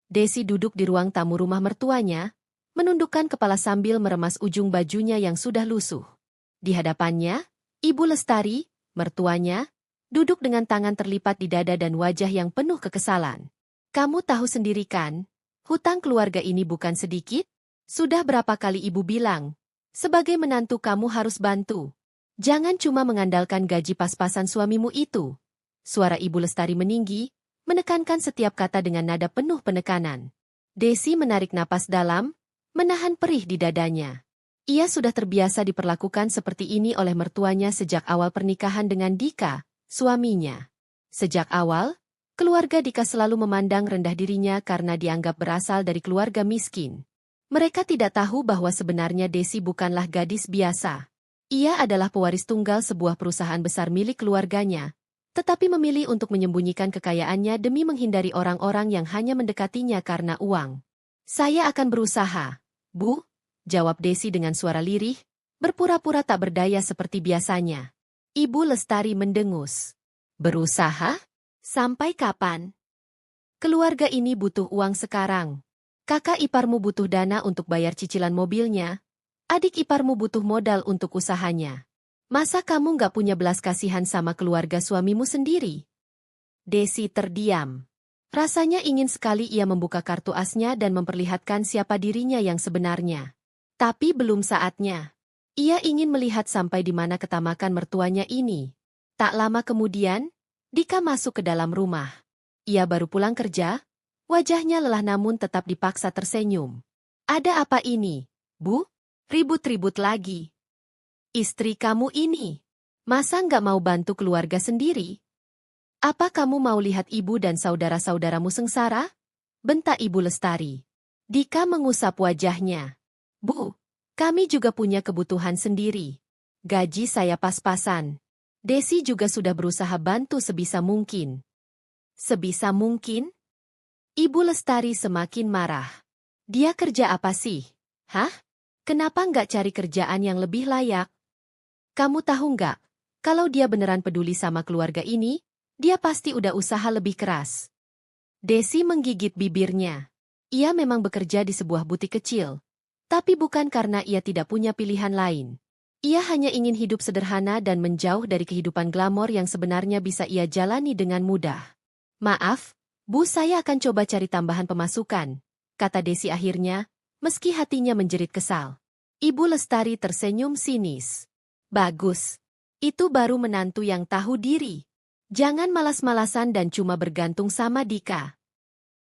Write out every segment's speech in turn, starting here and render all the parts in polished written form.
Desi duduk di ruang tamu rumah mertuanya, menundukkan kepala sambil meremas ujung bajunya yang sudah lusuh. Di hadapannya, Ibu Lestari, mertuanya, duduk dengan tangan terlipat di dada dan wajah yang penuh kekesalan. Kamu tahu sendiri kan, hutang keluarga ini bukan sedikit? Sudah berapa kali ibu bilang, sebagai menantu kamu harus bantu. Jangan cuma mengandalkan gaji pas-pasan suamimu itu. Suara Ibu Lestari meninggi, menekankan setiap kata dengan nada penuh penekanan. Desi menarik napas dalam, menahan perih di dadanya. Ia sudah terbiasa diperlakukan seperti ini oleh mertuanya sejak awal pernikahan dengan Dika, suaminya. Sejak awal, keluarga Dika selalu memandang rendah dirinya karena dianggap berasal dari keluarga miskin. Mereka tidak tahu bahwa sebenarnya Desi bukanlah gadis biasa. Ia adalah pewaris tunggal sebuah perusahaan besar milik keluarganya, tetapi memilih untuk menyembunyikan kekayaannya demi menghindari orang-orang yang hanya mendekatinya karena uang. Saya akan berusaha, Bu, jawab Desi dengan suara lirih, berpura-pura tak berdaya seperti biasanya. Ibu Lestari mendengus. Berusaha? Sampai kapan? Keluarga ini butuh uang sekarang. Kakak iparmu butuh dana untuk bayar cicilan mobilnya. Adik iparmu butuh modal untuk usahanya. Masa kamu nggak punya belas kasihan sama keluarga suamimu sendiri? Desi terdiam. Rasanya ingin sekali ia membuka kartu asnya dan memperlihatkan siapa dirinya yang sebenarnya. Tapi belum saatnya. Ia ingin melihat sampai di mana ketamakan mertuanya ini. Tak lama kemudian, Dika masuk ke dalam rumah. Ia baru pulang kerja, wajahnya lelah namun tetap dipaksa tersenyum. Ada apa ini, Bu? Ribut-ribut lagi. Istri kamu ini, masa nggak mau bantu keluarga sendiri? Apa kamu mau lihat ibu dan saudara-saudaramu sengsara? Bentak Ibu Lestari. Dika mengusap wajahnya. Bu, kami juga punya kebutuhan sendiri. Gaji saya pas-pasan. Desi juga sudah berusaha bantu sebisa mungkin. Sebisa mungkin? Ibu Lestari semakin marah. Dia kerja apa sih? Hah? Kenapa nggak cari kerjaan yang lebih layak? Kamu tahu nggak, kalau dia beneran peduli sama keluarga ini, dia pasti udah usaha lebih keras. Desi menggigit bibirnya. Ia memang bekerja di sebuah butik kecil. Tapi bukan karena ia tidak punya pilihan lain. Ia hanya ingin hidup sederhana dan menjauh dari kehidupan glamor yang sebenarnya bisa ia jalani dengan mudah. Maaf, Bu, saya akan coba cari tambahan pemasukan, kata Desi akhirnya, meski hatinya menjerit kesal. Ibu Lestari tersenyum sinis. Bagus. Itu baru menantu yang tahu diri. Jangan malas-malasan dan cuma bergantung sama Dika.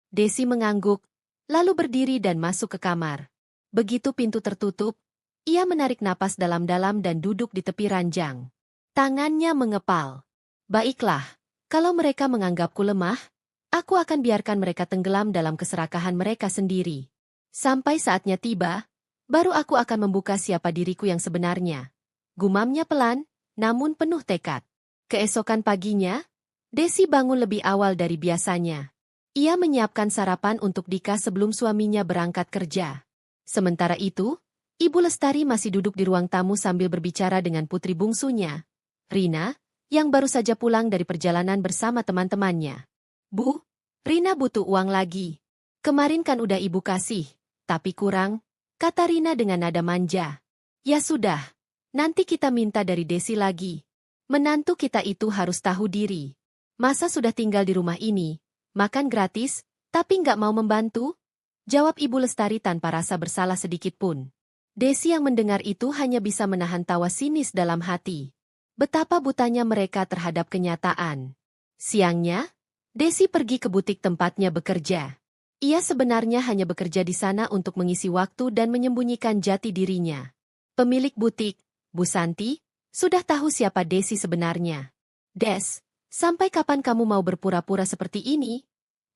Desi mengangguk, lalu berdiri dan masuk ke kamar. Begitu pintu tertutup, ia menarik napas dalam-dalam dan duduk di tepi ranjang. Tangannya mengepal. Baiklah, kalau mereka menganggapku lemah, aku akan biarkan mereka tenggelam dalam keserakahan mereka sendiri. Sampai saatnya tiba, baru aku akan membuka siapa diriku yang sebenarnya. Gumamnya pelan, namun penuh tekad. Keesokan paginya, Desi bangun lebih awal dari biasanya. Ia menyiapkan sarapan untuk Dika sebelum suaminya berangkat kerja. Sementara itu, Ibu Lestari masih duduk di ruang tamu sambil berbicara dengan putri bungsunya, Rina, yang baru saja pulang dari perjalanan bersama teman-temannya. Bu, Rina butuh uang lagi. Kemarin kan udah ibu kasih, tapi kurang, kata Rina dengan nada manja. Ya sudah, nanti kita minta dari Desi lagi. Menantu kita itu harus tahu diri. Masa sudah tinggal di rumah ini, makan gratis, tapi nggak mau membantu? Jawab Ibu Lestari tanpa rasa bersalah sedikit pun. Desi yang mendengar itu hanya bisa menahan tawa sinis dalam hati. Betapa butanya mereka terhadap kenyataan. Siangnya, Desi pergi ke butik tempatnya bekerja. Ia sebenarnya hanya bekerja di sana untuk mengisi waktu dan menyembunyikan jati dirinya. Pemilik butik, Bu Santi, sudah tahu siapa Desi sebenarnya. Des, sampai kapan kamu mau berpura-pura seperti ini?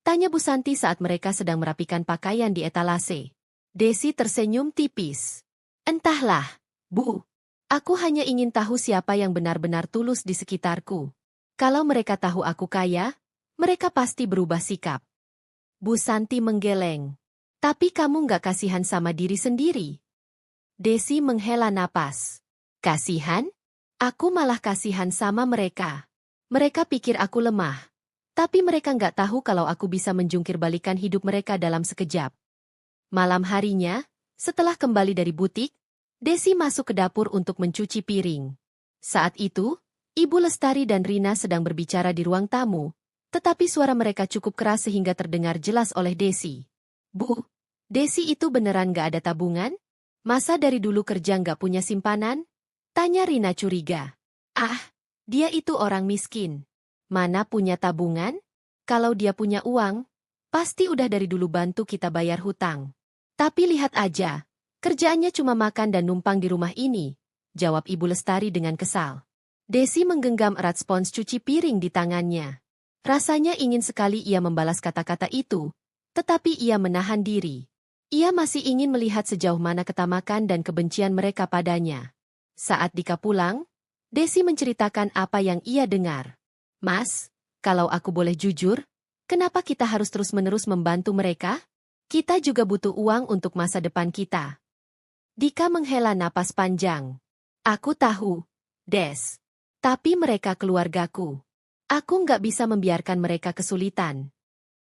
Tanya Bu Santi saat mereka sedang merapikan pakaian di etalase. Desi tersenyum tipis. Entahlah, Bu. Aku hanya ingin tahu siapa yang benar-benar tulus di sekitarku. Kalau mereka tahu aku kaya, mereka pasti berubah sikap. Bu Santi menggeleng. Tapi kamu nggak kasihan sama diri sendiri? Desi menghela napas. Kasihan? Aku malah kasihan sama mereka. Mereka pikir aku lemah. Tapi mereka nggak tahu kalau aku bisa menjungkir balikan hidup mereka dalam sekejap. Malam harinya, setelah kembali dari butik, Desi masuk ke dapur untuk mencuci piring. Saat itu, Ibu Lestari dan Rina sedang berbicara di ruang tamu, tetapi suara mereka cukup keras sehingga terdengar jelas oleh Desi. Bu, Desi itu beneran nggak ada tabungan? Masa dari dulu kerja nggak punya simpanan? Tanya Rina curiga. Ah, dia itu orang miskin. Mana punya tabungan? Kalau dia punya uang, pasti udah dari dulu bantu kita bayar hutang. Tapi lihat aja, kerjaannya cuma makan dan numpang di rumah ini, jawab Ibu Lestari dengan kesal. Desi menggenggam erat spons cuci piring di tangannya. Rasanya ingin sekali ia membalas kata-kata itu, tetapi ia menahan diri. Ia masih ingin melihat sejauh mana ketamakan dan kebencian mereka padanya. Saat Dika pulang, Desi menceritakan apa yang ia dengar. Mas, kalau aku boleh jujur, kenapa kita harus terus-menerus membantu mereka? Kita juga butuh uang untuk masa depan kita. Dika menghela napas panjang. Aku tahu, Des. Tapi mereka keluargaku. Aku nggak bisa membiarkan mereka kesulitan.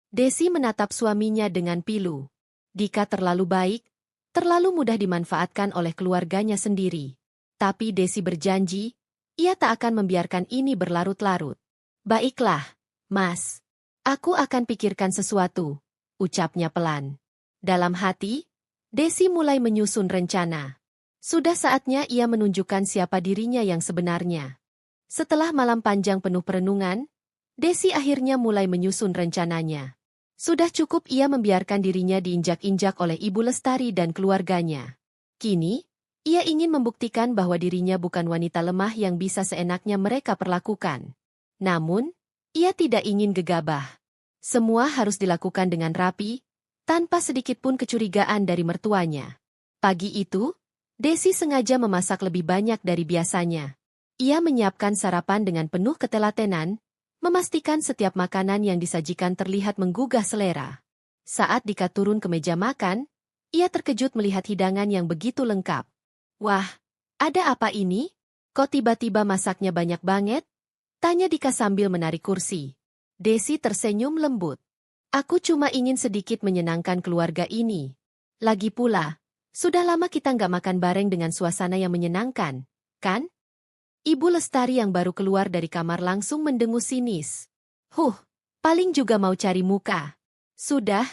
Desi menatap suaminya dengan pilu. Dika terlalu baik, terlalu mudah dimanfaatkan oleh keluarganya sendiri. Tapi Desi berjanji, ia tak akan membiarkan ini berlarut-larut. Baiklah, Mas. Aku akan pikirkan sesuatu, ucapnya pelan. Dalam hati, Desi mulai menyusun rencana. Sudah saatnya ia menunjukkan siapa dirinya yang sebenarnya. Setelah malam panjang penuh perenungan, Desi akhirnya mulai menyusun rencananya. Sudah cukup ia membiarkan dirinya diinjak-injak oleh Ibu Lestari dan keluarganya. Kini, ia ingin membuktikan bahwa dirinya bukan wanita lemah yang bisa seenaknya mereka perlakukan. Namun, ia tidak ingin gegabah. Semua harus dilakukan dengan rapi, tanpa sedikit pun kecurigaan dari mertuanya. Pagi itu, Desi sengaja memasak lebih banyak dari biasanya. Ia menyiapkan sarapan dengan penuh ketelatenan, memastikan setiap makanan yang disajikan terlihat menggugah selera. Saat Dika turun ke meja makan, ia terkejut melihat hidangan yang begitu lengkap. Wah, ada apa ini? Kok tiba-tiba masaknya banyak banget? Tanya Dika sambil menarik kursi. Desi tersenyum lembut. Aku cuma ingin sedikit menyenangkan keluarga ini. Lagi pula, sudah lama kita nggak makan bareng dengan suasana yang menyenangkan, kan? Ibu Lestari yang baru keluar dari kamar langsung mendengus sinis. Paling juga mau cari muka. Sudah,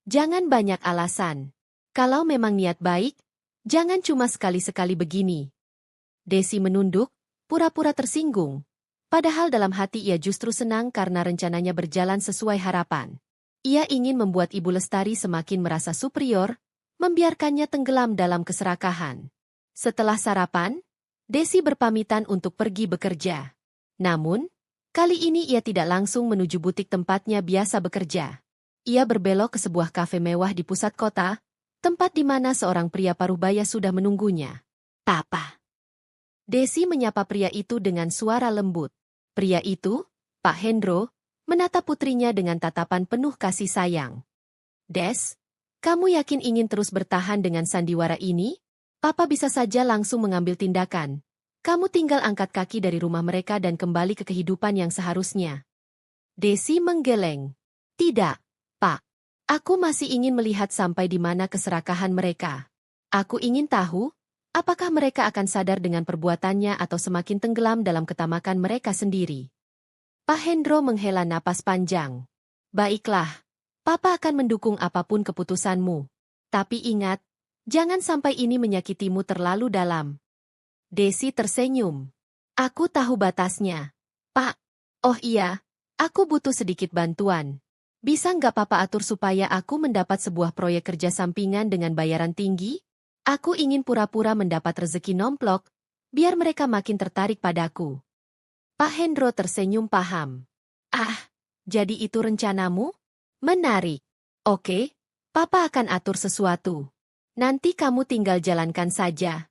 jangan banyak alasan. Kalau memang niat baik, jangan cuma sekali-sekali begini. Desi menunduk, pura-pura tersinggung. Padahal dalam hati ia justru senang karena rencananya berjalan sesuai harapan. Ia ingin membuat Ibu Lestari semakin merasa superior, membiarkannya tenggelam dalam keserakahan. Setelah sarapan, Desi berpamitan untuk pergi bekerja. Namun, kali ini ia tidak langsung menuju butik tempatnya biasa bekerja. Ia berbelok ke sebuah kafe mewah di pusat kota, tempat di mana seorang pria paruh-baya sudah menunggunya. Papa. Desi menyapa pria itu dengan suara lembut. Pria itu, Pak Hendro, menatap putrinya dengan tatapan penuh kasih sayang. Des, kamu yakin ingin terus bertahan dengan sandiwara ini? Papa bisa saja langsung mengambil tindakan. Kamu tinggal angkat kaki dari rumah mereka dan kembali ke kehidupan yang seharusnya. Desi menggeleng. Tidak, Pak. Aku masih ingin melihat sampai di mana keserakahan mereka. Aku ingin tahu, apakah mereka akan sadar dengan perbuatannya atau semakin tenggelam dalam ketamakan mereka sendiri. Pak Hendro menghela napas panjang. Baiklah, Papa akan mendukung apapun keputusanmu. Tapi ingat, jangan sampai ini menyakitimu terlalu dalam. Desi tersenyum. Aku tahu batasnya. Pak, oh iya, aku butuh sedikit bantuan. Bisa nggak Papa atur supaya aku mendapat sebuah proyek kerja sampingan dengan bayaran tinggi? Aku ingin pura-pura mendapat rezeki nomplok, biar mereka makin tertarik padaku. Pak Hendro tersenyum paham. Jadi itu rencanamu? Menarik. Oke, Papa akan atur sesuatu. Nanti kamu tinggal jalankan saja.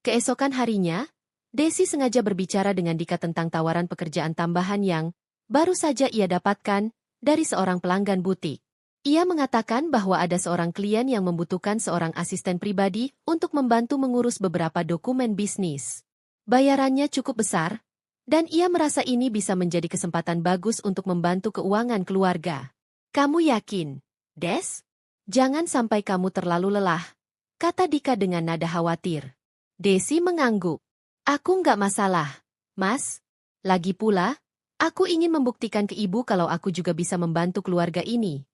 Keesokan harinya, Desi sengaja berbicara dengan Dika tentang tawaran pekerjaan tambahan yang baru saja ia dapatkan dari seorang pelanggan butik. Ia mengatakan bahwa ada seorang klien yang membutuhkan seorang asisten pribadi untuk membantu mengurus beberapa dokumen bisnis. Bayarannya cukup besar, Dan ia merasa ini bisa menjadi kesempatan bagus untuk membantu keuangan keluarga. Kamu yakin, Des? Jangan sampai kamu terlalu lelah, kata Dika dengan nada khawatir. Desi mengangguk. Aku nggak masalah, Mas. Lagi pula, aku ingin membuktikan ke ibu kalau aku juga bisa membantu keluarga ini.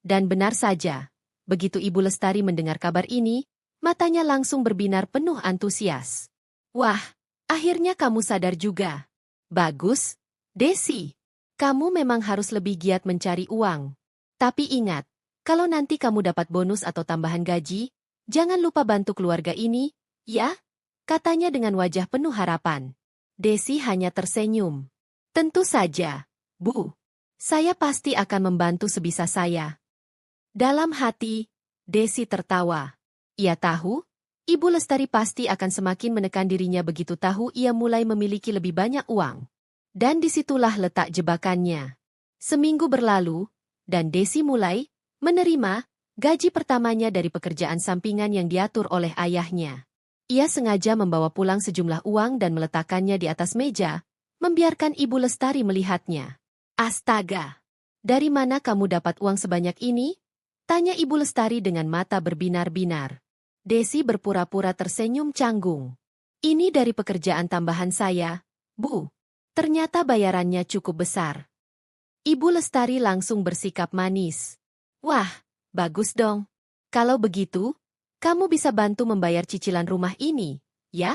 Dan benar saja, begitu Ibu Lestari mendengar kabar ini, matanya langsung berbinar penuh antusias. Wah, akhirnya kamu sadar juga. Bagus, Desi. Kamu memang harus lebih giat mencari uang. Tapi ingat, kalau nanti kamu dapat bonus atau tambahan gaji, jangan lupa bantu keluarga ini, ya? Katanya dengan wajah penuh harapan. Desi hanya tersenyum. Tentu saja, Bu. Saya pasti akan membantu sebisa saya. Dalam hati, Desi tertawa. Ia tahu, Ibu Lestari pasti akan semakin menekan dirinya begitu tahu ia mulai memiliki lebih banyak uang. Dan disitulah letak jebakannya. Seminggu berlalu, dan Desi mulai menerima gaji pertamanya dari pekerjaan sampingan yang diatur oleh ayahnya. Ia sengaja membawa pulang sejumlah uang dan meletakkannya di atas meja, membiarkan Ibu Lestari melihatnya. Astaga! Dari mana kamu dapat uang sebanyak ini? Tanya Ibu Lestari dengan mata berbinar-binar. Desi berpura-pura tersenyum canggung. Ini dari pekerjaan tambahan saya, Bu. Ternyata bayarannya cukup besar. Ibu Lestari langsung bersikap manis. Wah, bagus dong. Kalau begitu, kamu bisa bantu membayar cicilan rumah ini, ya?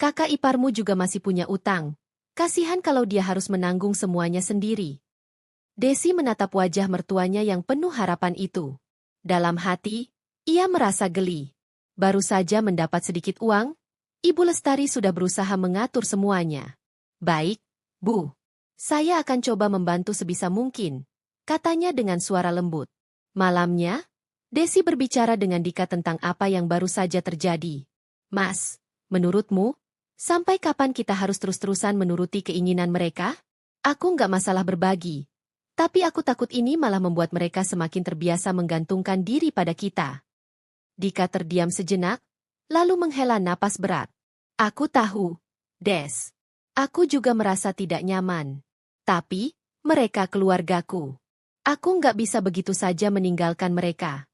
Kakak iparmu juga masih punya utang. Kasihan kalau dia harus menanggung semuanya sendiri. Desi menatap wajah mertuanya yang penuh harapan itu. Dalam hati, ia merasa geli. Baru saja mendapat sedikit uang, Ibu Lestari sudah berusaha mengatur semuanya. Baik, Bu. Saya akan coba membantu sebisa mungkin, katanya dengan suara lembut. Malamnya, Desi berbicara dengan Dika tentang apa yang baru saja terjadi. Mas, menurutmu, sampai kapan kita harus terus-terusan menuruti keinginan mereka? Aku nggak masalah berbagi. Tapi aku takut ini malah membuat mereka semakin terbiasa menggantungkan diri pada kita. Dika terdiam sejenak, lalu menghela napas berat. Aku tahu, Des. Aku juga merasa tidak nyaman. Tapi, mereka keluargaku. Aku nggak bisa begitu saja meninggalkan mereka.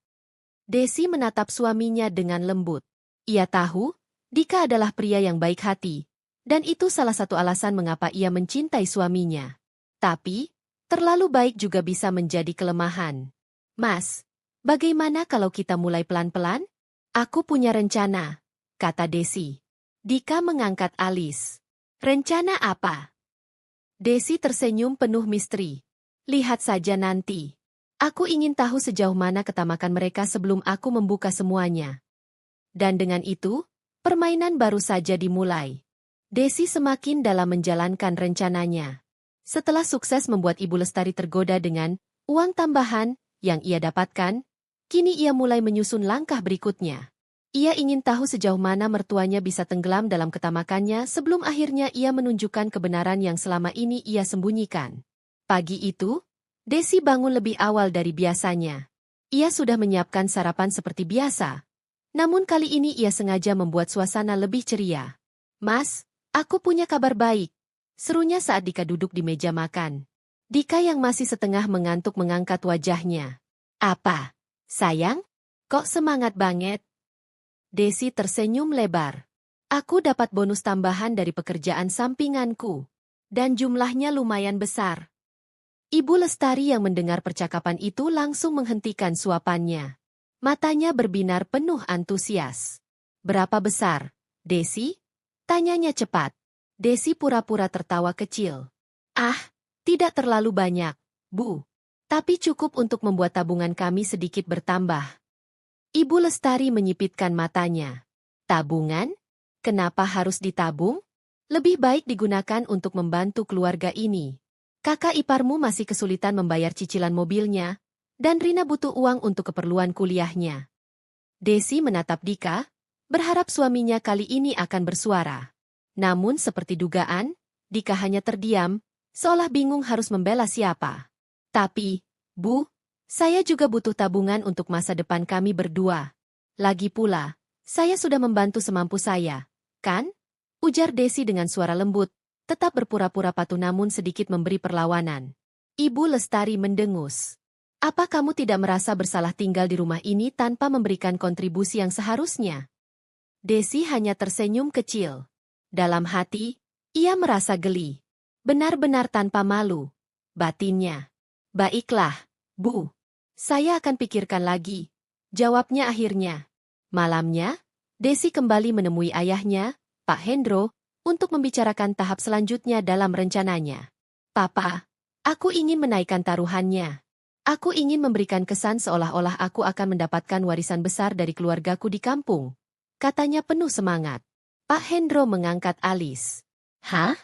Desi menatap suaminya dengan lembut. Ia tahu, Dika adalah pria yang baik hati, dan itu salah satu alasan mengapa ia mencintai suaminya. Tapi, terlalu baik juga bisa menjadi kelemahan. Mas, bagaimana kalau kita mulai pelan-pelan? Aku punya rencana, kata Desi. Dika mengangkat alis. Rencana apa? Desi tersenyum penuh misteri. Lihat saja nanti. Aku ingin tahu sejauh mana ketamakan mereka sebelum aku membuka semuanya. Dan dengan itu, permainan baru saja dimulai. Desi semakin dalam menjalankan rencananya. Setelah sukses membuat Ibu Lestari tergoda dengan uang tambahan yang ia dapatkan, kini ia mulai menyusun langkah berikutnya. Ia ingin tahu sejauh mana mertuanya bisa tenggelam dalam ketamakannya sebelum akhirnya ia menunjukkan kebenaran yang selama ini ia sembunyikan. Pagi itu, Desi bangun lebih awal dari biasanya. Ia sudah menyiapkan sarapan seperti biasa. Namun kali ini ia sengaja membuat suasana lebih ceria. Mas, aku punya kabar baik. Serunya saat Dika duduk di meja makan. Dika yang masih setengah mengantuk mengangkat wajahnya. Apa? Sayang? Kok semangat banget? Desi tersenyum lebar. Aku dapat bonus tambahan dari pekerjaan sampinganku. Dan jumlahnya lumayan besar. Ibu Lestari yang mendengar percakapan itu langsung menghentikan suapannya. Matanya berbinar penuh antusias. Berapa besar, Desi? Tanyanya cepat. Desi pura-pura tertawa kecil. Ah, tidak terlalu banyak, Bu. Tapi cukup untuk membuat tabungan kami sedikit bertambah. Ibu Lestari menyipitkan matanya. Tabungan? Kenapa harus ditabung? Lebih baik digunakan untuk membantu keluarga ini. Kakak iparmu masih kesulitan membayar cicilan mobilnya, dan Rina butuh uang untuk keperluan kuliahnya. Desi menatap Dika, berharap suaminya kali ini akan bersuara. Namun seperti dugaan, Dika hanya terdiam, seolah bingung harus membela siapa. Tapi, Bu, saya juga butuh tabungan untuk masa depan kami berdua. Lagi pula, saya sudah membantu semampu saya, kan? Ujar Desi dengan suara lembut, tetap berpura-pura patuh namun sedikit memberi perlawanan. Ibu Lestari mendengus. Apa kamu tidak merasa bersalah tinggal di rumah ini tanpa memberikan kontribusi yang seharusnya? Desi hanya tersenyum kecil. Dalam hati, ia merasa geli. Benar-benar tanpa malu. Batinnya. Baiklah, Bu. Saya akan pikirkan lagi. Jawabnya akhirnya. Malamnya, Desi kembali menemui ayahnya, Pak Hendro, untuk membicarakan tahap selanjutnya dalam rencananya. Papa, aku ingin menaikkan taruhannya. Aku ingin memberikan kesan seolah-olah aku akan mendapatkan warisan besar dari keluargaku di kampung. Katanya penuh semangat. Pak Hendro mengangkat alis. Hah?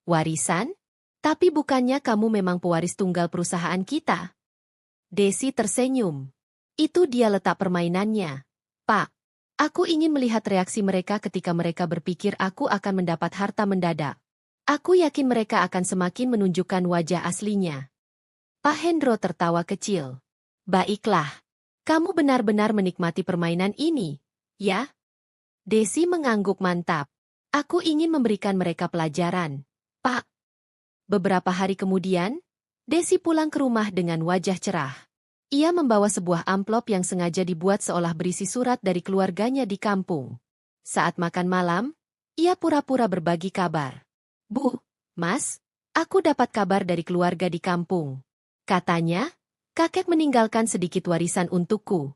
Warisan? Tapi bukannya kamu memang pewaris tunggal perusahaan kita? Desi tersenyum. Itu dia letak permainannya. Pak, aku ingin melihat reaksi mereka ketika mereka berpikir aku akan mendapat harta mendadak. Aku yakin mereka akan semakin menunjukkan wajah aslinya. Pak Hendro tertawa kecil. Baiklah, kamu benar-benar menikmati permainan ini, ya? Desi mengangguk mantap. Aku ingin memberikan mereka pelajaran, Pak. Beberapa hari kemudian, Desi pulang ke rumah dengan wajah cerah. Ia membawa sebuah amplop yang sengaja dibuat seolah berisi surat dari keluarganya di kampung. Saat makan malam, ia pura-pura berbagi kabar. Bu, Mas, aku dapat kabar dari keluarga di kampung. Katanya, kakek meninggalkan sedikit warisan untukku.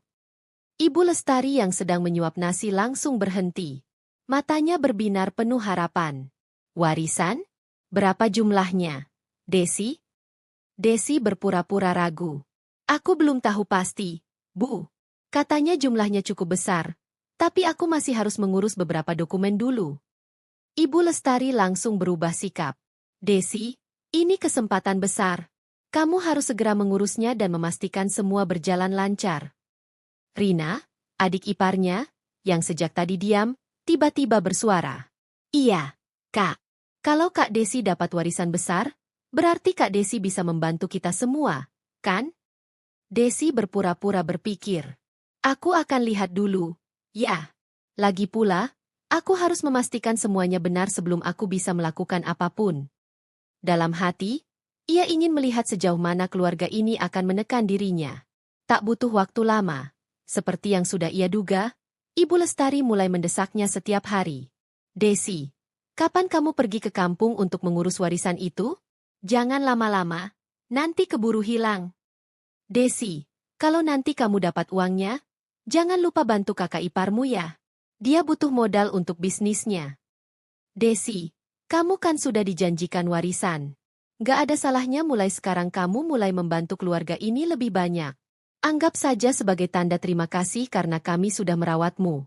Ibu Lestari yang sedang menyuap nasi langsung berhenti. Matanya berbinar penuh harapan. Warisan? Berapa jumlahnya? Desi? Desi berpura-pura ragu. Aku belum tahu pasti, Bu. Katanya jumlahnya cukup besar, tapi aku masih harus mengurus beberapa dokumen dulu. Ibu Lestari langsung berubah sikap. Desi, ini kesempatan besar. Kamu harus segera mengurusnya dan memastikan semua berjalan lancar. Rina, adik iparnya, yang sejak tadi diam, tiba-tiba bersuara. Iya, Kak. Kalau Kak Desi dapat warisan besar, berarti Kak Desi bisa membantu kita semua, kan? Desi berpura-pura berpikir. Aku akan lihat dulu. Ya. Lagi pula, aku harus memastikan semuanya benar sebelum aku bisa melakukan apapun. Dalam hati, ia ingin melihat sejauh mana keluarga ini akan menekan dirinya. Tak butuh waktu lama. Seperti yang sudah ia duga, Ibu Lestari mulai mendesaknya setiap hari. Desi, kapan kamu pergi ke kampung untuk mengurus warisan itu? Jangan lama-lama, nanti keburu hilang. Desi, kalau nanti kamu dapat uangnya, jangan lupa bantu kakak iparmu ya. Dia butuh modal untuk bisnisnya. Desi, kamu kan sudah dijanjikan warisan. Gak ada salahnya mulai sekarang kamu mulai membantu keluarga ini lebih banyak. Anggap saja sebagai tanda terima kasih karena kami sudah merawatmu.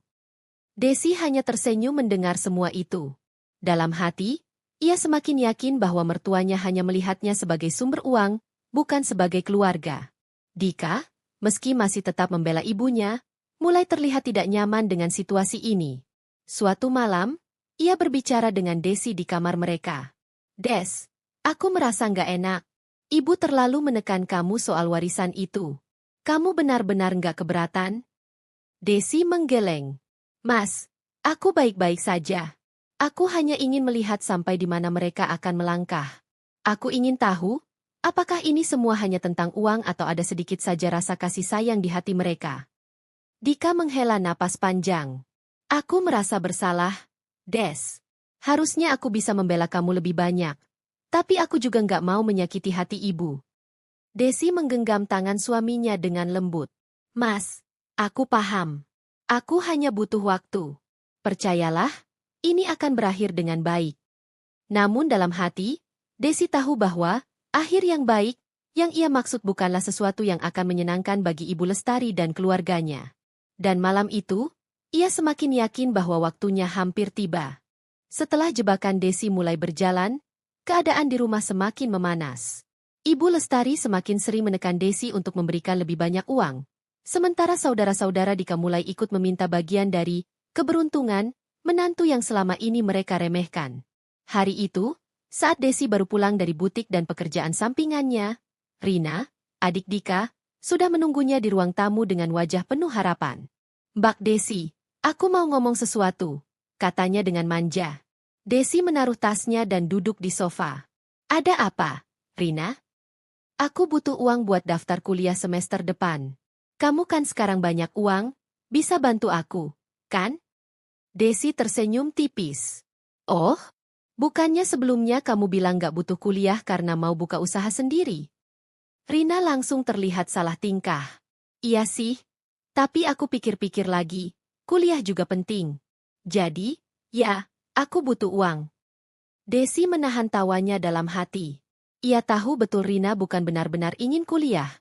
Desi hanya tersenyum mendengar semua itu. Dalam hati, ia semakin yakin bahwa mertuanya hanya melihatnya sebagai sumber uang, bukan sebagai keluarga. Dika, meski masih tetap membela ibunya, mulai terlihat tidak nyaman dengan situasi ini. Suatu malam, ia berbicara dengan Desi di kamar mereka. Des, aku merasa nggak enak. Ibu terlalu menekan kamu soal warisan itu. Kamu benar-benar nggak keberatan? Desi menggeleng. Mas, aku baik-baik saja. Aku hanya ingin melihat sampai di mana mereka akan melangkah. Aku ingin tahu, apakah ini semua hanya tentang uang atau ada sedikit saja rasa kasih sayang di hati mereka. Dika menghela napas panjang. Aku merasa bersalah, Des. Harusnya aku bisa membela kamu lebih banyak. Tapi aku juga nggak mau menyakiti hati ibu. Desi menggenggam tangan suaminya dengan lembut. Mas, aku paham. Aku hanya butuh waktu. Percayalah, ini akan berakhir dengan baik. Namun dalam hati, Desi tahu bahwa akhir yang baik, yang ia maksud bukanlah sesuatu yang akan menyenangkan bagi Ibu Lestari dan keluarganya. Dan malam itu, ia semakin yakin bahwa waktunya hampir tiba. Setelah jebakan Desi mulai berjalan, keadaan di rumah semakin memanas. Ibu Lestari semakin sering menekan Desi untuk memberikan lebih banyak uang. Sementara saudara-saudara Dika mulai ikut meminta bagian dari keberuntungan menantu yang selama ini mereka remehkan. Hari itu, saat Desi baru pulang dari butik dan pekerjaan sampingannya, Rina, adik Dika, sudah menunggunya di ruang tamu dengan wajah penuh harapan. Mbak Desi, aku mau ngomong sesuatu, katanya dengan manja. Desi menaruh tasnya dan duduk di sofa. Ada apa, Rina? Aku butuh uang buat daftar kuliah semester depan. Kamu kan sekarang banyak uang, bisa bantu aku, kan? Desi tersenyum tipis. Oh, bukannya sebelumnya kamu bilang gak butuh kuliah karena mau buka usaha sendiri? Rina langsung terlihat salah tingkah. Iya sih, tapi aku pikir-pikir lagi, kuliah juga penting. Jadi, ya, aku butuh uang. Desi menahan tawanya dalam hati. Ia tahu betul Rina bukan benar-benar ingin kuliah,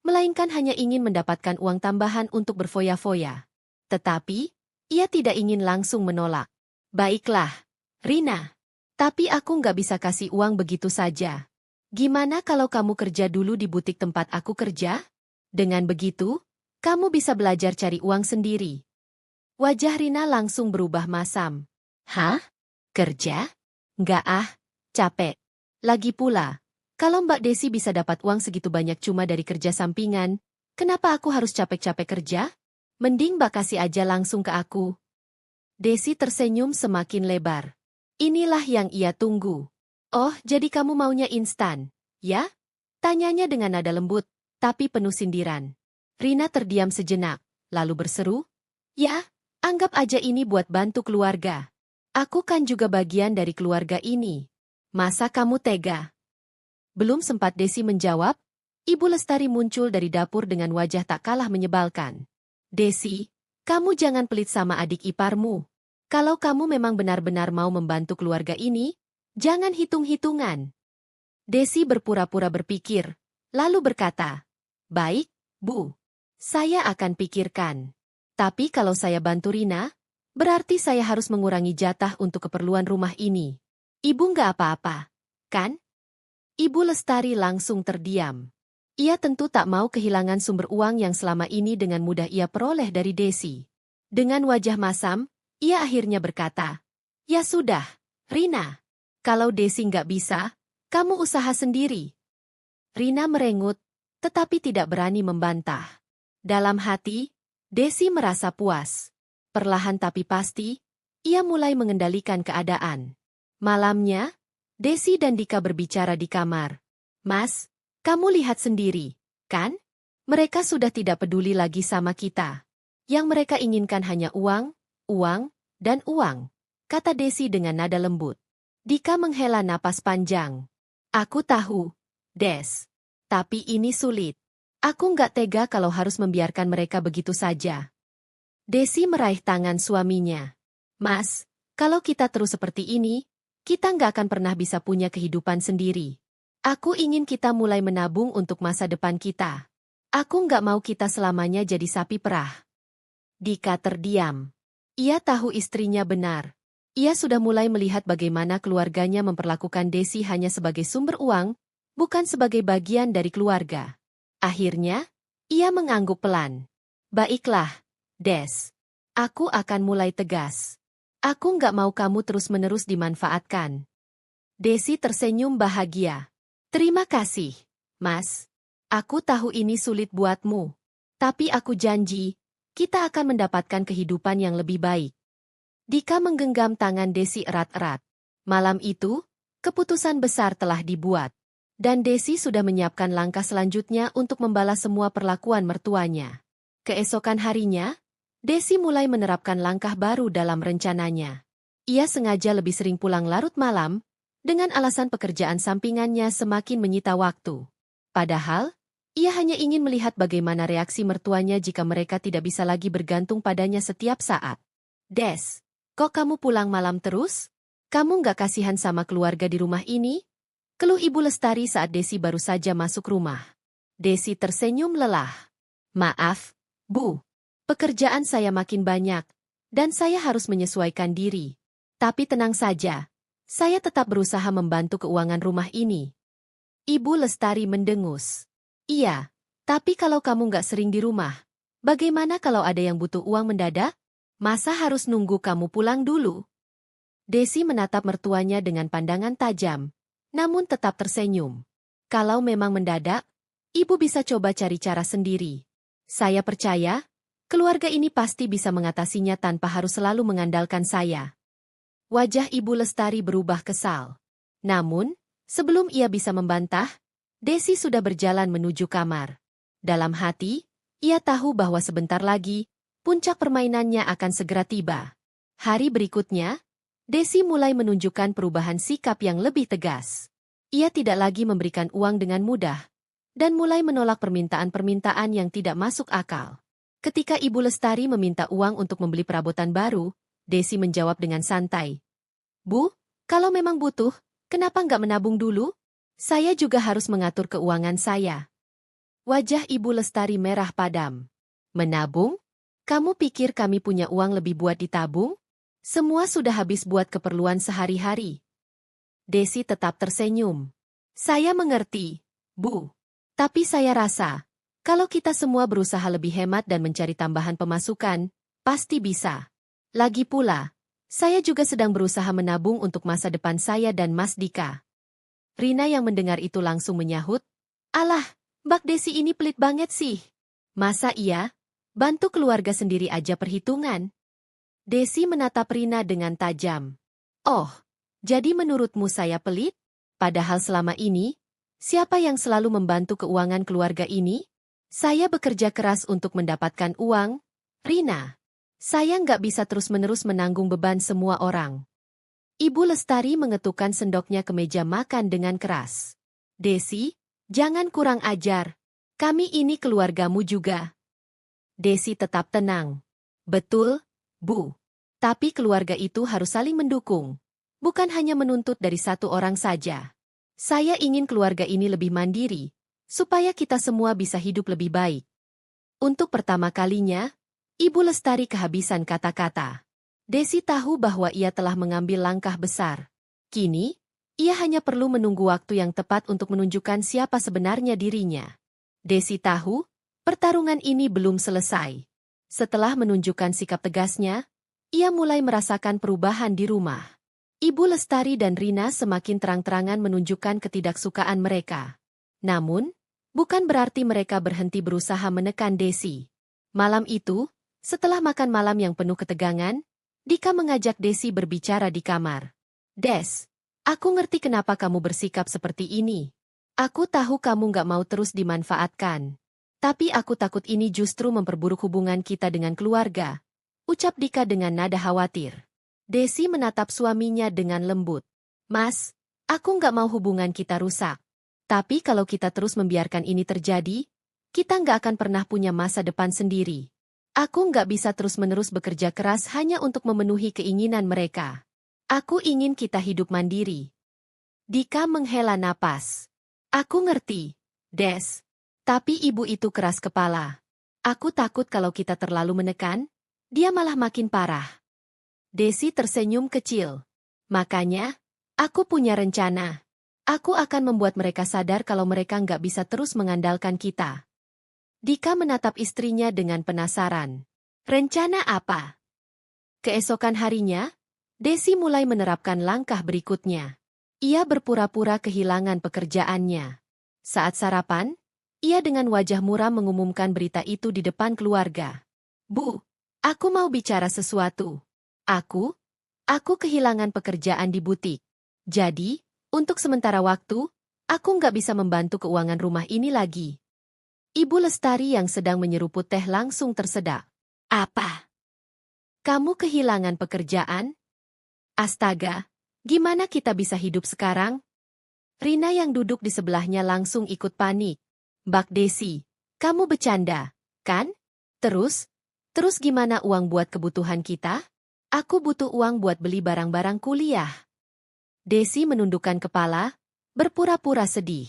melainkan hanya ingin mendapatkan uang tambahan untuk berfoya-foya. Tetapi, ia tidak ingin langsung menolak. Baiklah, Rina. Tapi aku nggak bisa kasih uang begitu saja. Gimana kalau kamu kerja dulu di butik tempat aku kerja? Dengan begitu, kamu bisa belajar cari uang sendiri. Wajah Rina langsung berubah masam. Hah? Kerja? Nggak capek. Lagi pula, kalau Mbak Desi bisa dapat uang segitu banyak cuma dari kerja sampingan, kenapa aku harus capek-capek kerja? Mending Mbak kasih aja langsung ke aku. Desi tersenyum semakin lebar. Inilah yang ia tunggu. Oh, jadi kamu maunya instan, ya? Tanyanya dengan nada lembut, tapi penuh sindiran. Rina terdiam sejenak, lalu berseru, ya, anggap aja ini buat bantu keluarga. Aku kan juga bagian dari keluarga ini. Masa kamu tega? Belum sempat Desi menjawab, Ibu Lestari muncul dari dapur dengan wajah tak kalah menyebalkan. Desi, kamu jangan pelit sama adik iparmu. Kalau kamu memang benar-benar mau membantu keluarga ini, jangan hitung-hitungan. Desi berpura-pura berpikir, lalu berkata, baik, Bu. Saya akan pikirkan. Tapi kalau saya bantu Rina, berarti saya harus mengurangi jatah untuk keperluan rumah ini. Ibu nggak apa-apa, kan? Ibu Lestari langsung terdiam. Ia tentu tak mau kehilangan sumber uang yang selama ini dengan mudah ia peroleh dari Desi. Dengan wajah masam, ia akhirnya berkata, ya sudah, Rina. Kalau Desi nggak bisa, kamu usaha sendiri. Rina merengut, tetapi tidak berani membantah. Dalam hati, Desi merasa puas. Perlahan tapi pasti, ia mulai mengendalikan keadaan. Malamnya, Desi dan Dika berbicara di kamar. Mas, kamu lihat sendiri, kan? Mereka sudah tidak peduli lagi sama kita. Yang mereka inginkan hanya uang, uang, dan uang, kata Desi dengan nada lembut. Dika menghela napas panjang. Aku tahu, Des. Tapi ini sulit. Aku nggak tega kalau harus membiarkan mereka begitu saja. Desi meraih tangan suaminya. Mas, kalau kita terus seperti ini, kita nggak akan pernah bisa punya kehidupan sendiri. Aku ingin kita mulai menabung untuk masa depan kita. Aku nggak mau kita selamanya jadi sapi perah. Dika terdiam. Ia tahu istrinya benar. Ia sudah mulai melihat bagaimana keluarganya memperlakukan Desi hanya sebagai sumber uang, bukan sebagai bagian dari keluarga. Akhirnya, ia mengangguk pelan. Baiklah, Des. Aku akan mulai tegas. Aku nggak mau kamu terus-menerus dimanfaatkan. Desi tersenyum bahagia. Terima kasih, Mas. Aku tahu ini sulit buatmu. Tapi aku janji, kita akan mendapatkan kehidupan yang lebih baik. Dika menggenggam tangan Desi erat-erat. Malam itu, keputusan besar telah dibuat. Dan Desi sudah menyiapkan langkah selanjutnya untuk membalas semua perlakuan mertuanya. Keesokan harinya, Desi mulai menerapkan langkah baru dalam rencananya. Ia sengaja lebih sering pulang larut malam, dengan alasan pekerjaan sampingannya semakin menyita waktu. Padahal, ia hanya ingin melihat bagaimana reaksi mertuanya jika mereka tidak bisa lagi bergantung padanya setiap saat. Des, kok kamu pulang malam terus? Kamu nggak kasihan sama keluarga di rumah ini? Keluh Ibu Lestari saat Desi baru saja masuk rumah. Desi tersenyum lelah. Maaf, Bu. Pekerjaan saya makin banyak, dan saya harus menyesuaikan diri. Tapi tenang saja, saya tetap berusaha membantu keuangan rumah ini. Ibu Lestari mendengus. Iya, tapi kalau kamu nggak sering di rumah, bagaimana kalau ada yang butuh uang mendadak? Masa harus nunggu kamu pulang dulu? Desi menatap mertuanya dengan pandangan tajam, namun tetap tersenyum. Kalau memang mendadak, ibu bisa coba cari cara sendiri. Saya percaya, keluarga ini pasti bisa mengatasinya tanpa harus selalu mengandalkan saya. Wajah Ibu Lestari berubah kesal. Namun, sebelum ia bisa membantah, Desi sudah berjalan menuju kamar. Dalam hati, ia tahu bahwa sebentar lagi, puncak permainannya akan segera tiba. Hari berikutnya, Desi mulai menunjukkan perubahan sikap yang lebih tegas. Ia tidak lagi memberikan uang dengan mudah, dan mulai menolak permintaan-permintaan yang tidak masuk akal. Ketika Ibu Lestari meminta uang untuk membeli perabotan baru, Desi menjawab dengan santai. Bu, kalau memang butuh, kenapa nggak menabung dulu? Saya juga harus mengatur keuangan saya. Wajah Ibu Lestari merah padam. Menabung? Kamu pikir kami punya uang lebih buat ditabung? Semua sudah habis buat keperluan sehari-hari. Desi tetap tersenyum. Saya mengerti, Bu. Tapi saya rasa, kalau kita semua berusaha lebih hemat dan mencari tambahan pemasukan, pasti bisa. Lagi pula, saya juga sedang berusaha menabung untuk masa depan saya dan Mas Dika. Rina yang mendengar itu langsung menyahut, "Alah, Mbak Desi ini pelit banget sih. Masa iya? Bantu keluarga sendiri aja perhitungan." Desi menatap Rina dengan tajam. "Oh, jadi menurutmu saya pelit? Padahal selama ini, siapa yang selalu membantu keuangan keluarga ini? Saya bekerja keras untuk mendapatkan uang, Rina. Saya nggak bisa terus-menerus menanggung beban semua orang." Ibu Lestari mengetukkan sendoknya ke meja makan dengan keras. "Desi, jangan kurang ajar. Kami ini keluargamu juga." Desi tetap tenang. "Betul, Bu. Tapi keluarga itu harus saling mendukung. Bukan hanya menuntut dari satu orang saja. Saya ingin keluarga ini lebih mandiri, supaya kita semua bisa hidup lebih baik." Untuk pertama kalinya, Ibu Lestari kehabisan kata-kata. Desi tahu bahwa ia telah mengambil langkah besar. Kini, ia hanya perlu menunggu waktu yang tepat untuk menunjukkan siapa sebenarnya dirinya. Desi tahu, pertarungan ini belum selesai. Setelah menunjukkan sikap tegasnya, ia mulai merasakan perubahan di rumah. Ibu Lestari dan Rina semakin terang-terangan menunjukkan ketidaksukaan mereka. Namun, bukan berarti mereka berhenti berusaha menekan Desi. Malam itu, setelah makan malam yang penuh ketegangan, Dika mengajak Desi berbicara di kamar. "Des, aku ngerti kenapa kamu bersikap seperti ini. Aku tahu kamu nggak mau terus dimanfaatkan. Tapi aku takut ini justru memperburuk hubungan kita dengan keluarga," ucap Dika dengan nada khawatir. Desi menatap suaminya dengan lembut. "Mas, aku nggak mau hubungan kita rusak. Tapi kalau kita terus membiarkan ini terjadi, kita nggak akan pernah punya masa depan sendiri. Aku nggak bisa terus-menerus bekerja keras hanya untuk memenuhi keinginan mereka. Aku ingin kita hidup mandiri." Dika menghela napas. "Aku ngerti, Des. Tapi ibu itu keras kepala. Aku takut kalau kita terlalu menekan, dia malah makin parah." Desi tersenyum kecil. "Makanya, aku punya rencana. Aku akan membuat mereka sadar kalau mereka nggak bisa terus mengandalkan kita." Dika menatap istrinya dengan penasaran. "Rencana apa?" Keesokan harinya, Desi mulai menerapkan langkah berikutnya. Ia berpura-pura kehilangan pekerjaannya. Saat sarapan, ia dengan wajah muram mengumumkan berita itu di depan keluarga. "Bu, aku mau bicara sesuatu. Aku kehilangan pekerjaan di butik. Jadi, untuk sementara waktu, aku nggak bisa membantu keuangan rumah ini lagi." Ibu Lestari yang sedang menyeruput teh langsung tersedak. "Apa? Kamu kehilangan pekerjaan? Astaga, gimana kita bisa hidup sekarang?" Rina yang duduk di sebelahnya langsung ikut panik. "Mbak Desi, kamu bercanda, kan? Terus gimana uang buat kebutuhan kita? Aku butuh uang buat beli barang-barang kuliah." Desi menundukkan kepala, berpura-pura sedih.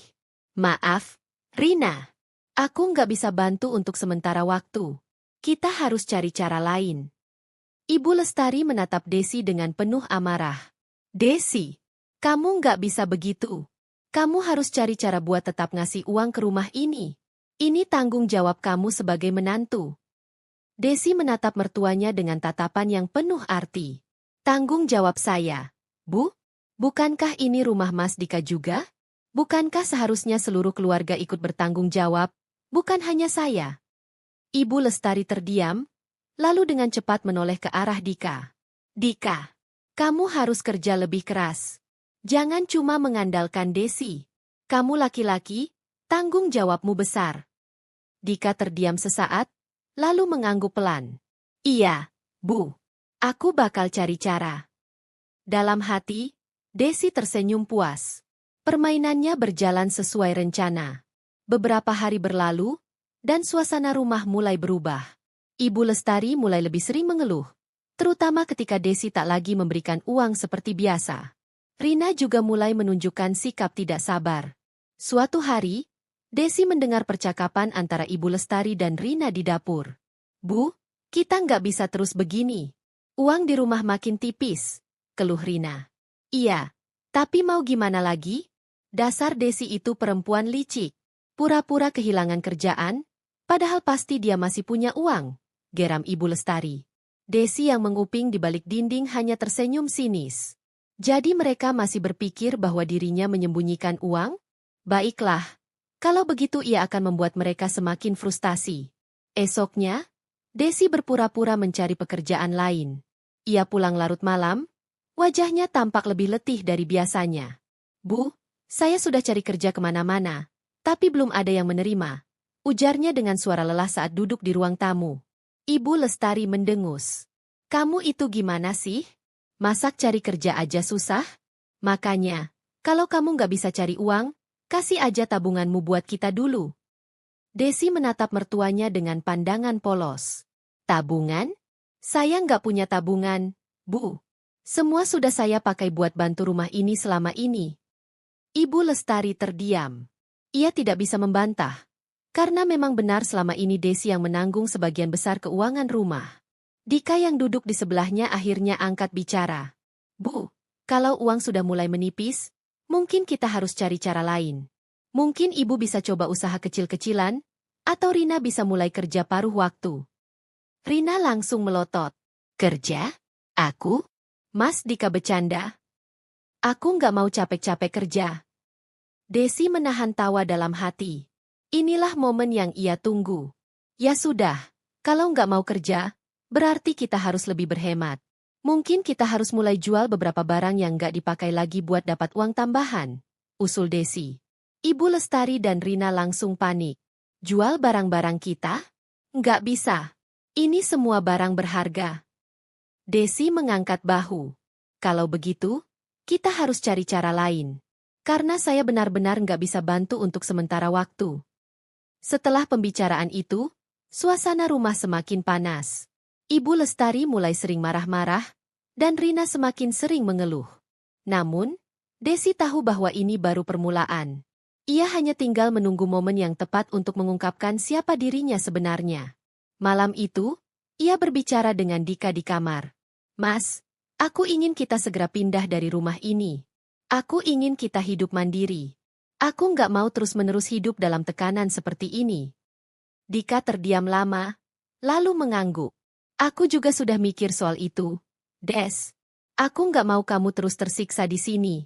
"Maaf, Rina. Aku nggak bisa bantu untuk sementara waktu. Kita harus cari cara lain." Ibu Lestari menatap Desi dengan penuh amarah. "Desi, kamu nggak bisa begitu. Kamu harus cari cara buat tetap ngasih uang ke rumah ini. Ini tanggung jawab kamu sebagai menantu." Desi menatap mertuanya dengan tatapan yang penuh arti. "Tanggung jawab saya, Bu? Bukankah ini rumah Mas Dika juga? Bukankah seharusnya seluruh keluarga ikut bertanggung jawab? Bukan hanya saya?" Ibu Lestari terdiam, lalu dengan cepat menoleh ke arah Dika. "Dika, Kamu harus kerja lebih keras. Jangan cuma mengandalkan Desi. Kamu laki-laki, tanggung jawabmu besar. Dika terdiam sesaat, lalu mengangguk pelan. Iya, Bu. Aku bakal cari cara. Dalam hati, Desi tersenyum puas. Permainannya berjalan sesuai rencana. Beberapa hari berlalu, dan suasana rumah mulai berubah. Ibu Lestari mulai lebih sering mengeluh. Terutama ketika Desi tak lagi memberikan uang seperti biasa. Rina juga mulai menunjukkan sikap tidak sabar. Suatu hari, Desi mendengar percakapan antara Ibu Lestari dan Rina di dapur. Bu, kita nggak bisa terus begini. Uang di rumah makin tipis, keluh Rina. Iya, tapi mau gimana lagi? Dasar Desi itu perempuan licik. Pura-pura kehilangan kerjaan, padahal pasti dia masih punya uang, geram Ibu Lestari. Desi yang menguping di balik dinding hanya tersenyum sinis. Jadi mereka masih berpikir bahwa dirinya menyembunyikan uang? Baiklah, kalau begitu ia akan membuat mereka semakin frustasi. Esoknya, Desi berpura-pura mencari pekerjaan lain. Ia pulang larut malam, wajahnya tampak lebih letih dari biasanya. Bu, saya sudah cari kerja kemana-mana, tapi belum ada yang menerima, ujarnya dengan suara lelah saat duduk di ruang tamu. Ibu Lestari mendengus. Kamu itu gimana sih? Masak cari kerja aja susah? Makanya, kalau kamu nggak bisa cari uang, kasih aja tabunganmu buat kita dulu. Desi menatap mertuanya dengan pandangan polos. Tabungan? Saya nggak punya tabungan, Bu. Semua sudah saya pakai buat bantu rumah ini selama ini. Ibu Lestari terdiam. Ia tidak bisa membantah. Karena memang benar selama ini Desi yang menanggung sebagian besar keuangan rumah. Dika yang duduk di sebelahnya akhirnya angkat bicara. Bu, kalau uang sudah mulai menipis, mungkin kita harus cari cara lain. Mungkin ibu bisa coba usaha kecil-kecilan, atau Rina bisa mulai kerja paruh waktu. Rina langsung melotot. Kerja? Aku? Mas Dika bercanda. Aku nggak mau capek-capek kerja. Desi menahan tawa dalam hati. Inilah momen yang ia tunggu. Ya sudah, kalau nggak mau kerja, berarti kita harus lebih berhemat. Mungkin kita harus mulai jual beberapa barang yang nggak dipakai lagi buat dapat uang tambahan, usul Desi. Ibu Lestari dan Rina langsung panik. Jual barang-barang kita? Nggak bisa. Ini semua barang berharga. Desi mengangkat bahu. Kalau begitu, kita harus cari cara lain. Karena saya benar-benar nggak bisa bantu untuk sementara waktu. Setelah pembicaraan itu, suasana rumah semakin panas. Ibu Lestari mulai sering marah-marah, dan Rina semakin sering mengeluh. Namun, Desi tahu bahwa ini baru permulaan. Ia hanya tinggal menunggu momen yang tepat untuk mengungkapkan siapa dirinya sebenarnya. Malam itu, ia berbicara dengan Dika di kamar. Mas, aku ingin kita segera pindah dari rumah ini. Aku ingin kita hidup mandiri. Aku nggak mau terus-menerus hidup dalam tekanan seperti ini. Dika terdiam lama, lalu mengangguk. Aku juga sudah mikir soal itu, Des. Aku nggak mau kamu terus tersiksa di sini.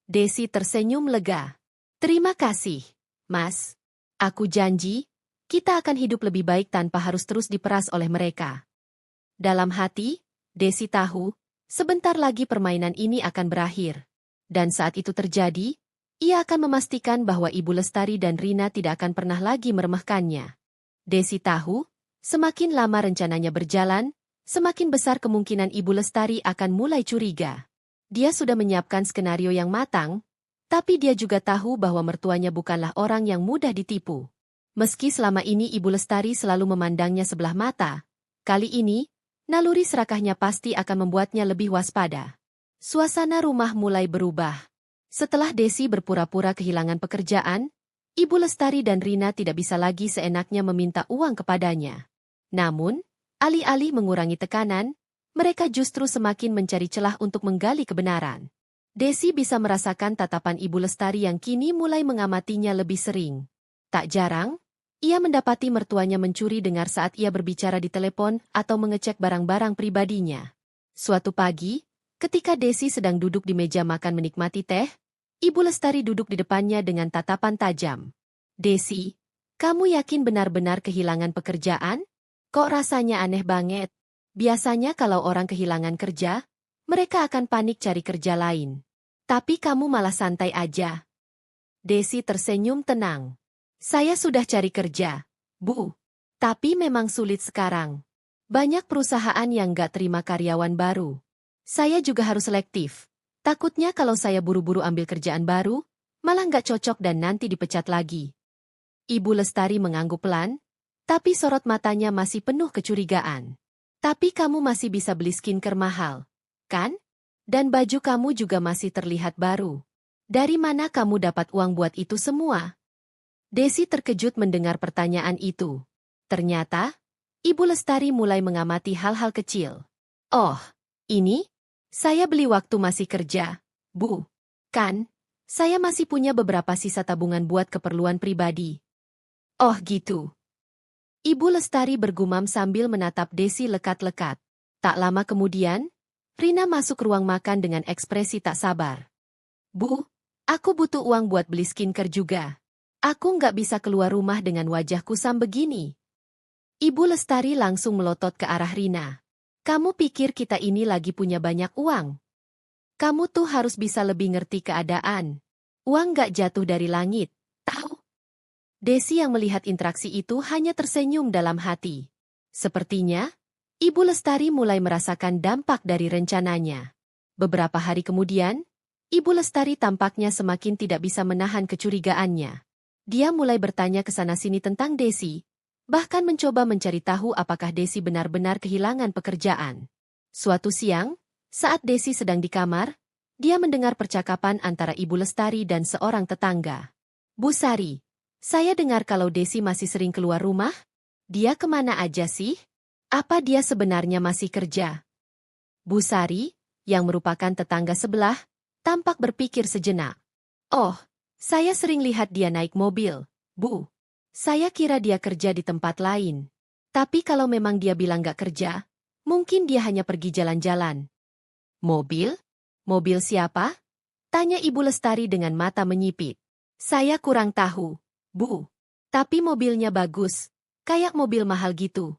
Desi tersenyum lega. Terima kasih, Mas. Aku janji, kita akan hidup lebih baik tanpa harus terus diperas oleh mereka. Dalam hati, Desi tahu, sebentar lagi permainan ini akan berakhir. Dan saat itu terjadi, ia akan memastikan bahwa Ibu Lestari dan Rina tidak akan pernah lagi meremehkannya. Desi tahu, semakin lama rencananya berjalan, semakin besar kemungkinan Ibu Lestari akan mulai curiga. Dia sudah menyiapkan skenario yang matang, tapi dia juga tahu bahwa mertuanya bukanlah orang yang mudah ditipu. Meski selama ini Ibu Lestari selalu memandangnya sebelah mata, kali ini, naluri serakahnya pasti akan membuatnya lebih waspada. Suasana rumah mulai berubah. Setelah Desi berpura-pura kehilangan pekerjaan, Ibu Lestari dan Rina tidak bisa lagi seenaknya meminta uang kepadanya. Namun, alih-alih mengurangi tekanan, mereka justru semakin mencari celah untuk menggali kebenaran. Desi bisa merasakan tatapan Ibu Lestari yang kini mulai mengamatinya lebih sering. Tak jarang, ia mendapati mertuanya mencuri dengar saat ia berbicara di telepon atau mengecek barang-barang pribadinya. Suatu pagi, ketika Desi sedang duduk di meja makan menikmati teh, Ibu Lestari duduk di depannya dengan tatapan tajam. Desi, kamu yakin benar-benar kehilangan pekerjaan? Kok rasanya aneh banget? Biasanya kalau orang kehilangan kerja, mereka akan panik cari kerja lain. Tapi kamu malah santai aja. Desi tersenyum tenang. Saya sudah cari kerja, Bu. Tapi memang sulit sekarang. Banyak perusahaan yang gak terima karyawan baru. Saya juga harus selektif. Takutnya kalau saya buru-buru ambil kerjaan baru, malah gak cocok dan nanti dipecat lagi. Ibu Lestari mengangguk pelan, tapi sorot matanya masih penuh kecurigaan. Tapi kamu masih bisa beli skincare mahal, kan? Dan baju kamu juga masih terlihat baru. Dari mana kamu dapat uang buat itu semua? Desi terkejut mendengar pertanyaan itu. Ternyata, Ibu Lestari mulai mengamati hal-hal kecil. Oh, ini? Saya beli waktu masih kerja, Bu. Kan? Saya masih punya beberapa sisa tabungan buat keperluan pribadi. Oh gitu. Ibu Lestari bergumam sambil menatap Desi lekat-lekat. Tak lama kemudian, Rina masuk ruang makan dengan ekspresi tak sabar. Bu, aku butuh uang buat beli skincare juga. Aku nggak bisa keluar rumah dengan wajah kusam begini. Ibu Lestari langsung melotot ke arah Rina. Kamu pikir kita ini lagi punya banyak uang? Kamu tuh harus bisa lebih ngerti keadaan. Uang nggak jatuh dari langit, tahu? Desi yang melihat interaksi itu hanya tersenyum dalam hati. Sepertinya, Ibu Lestari mulai merasakan dampak dari rencananya. Beberapa hari kemudian, Ibu Lestari tampaknya semakin tidak bisa menahan kecurigaannya. Dia mulai bertanya ke sana-sini tentang Desi, bahkan mencoba mencari tahu apakah Desi benar-benar kehilangan pekerjaan. Suatu siang, saat Desi sedang di kamar, dia mendengar percakapan antara Ibu Lestari dan seorang tetangga. Bu Sari, saya dengar kalau Desi masih sering keluar rumah. Dia kemana aja sih? Apa dia sebenarnya masih kerja? Bu Sari, yang merupakan tetangga sebelah, tampak berpikir sejenak. Oh, saya sering lihat dia naik mobil, Bu. Saya kira dia kerja di tempat lain. Tapi kalau memang dia bilang gak kerja, mungkin dia hanya pergi jalan-jalan. Mobil? Mobil siapa? Tanya Ibu Lestari dengan mata menyipit. Saya kurang tahu, Bu. Tapi mobilnya bagus, kayak mobil mahal gitu.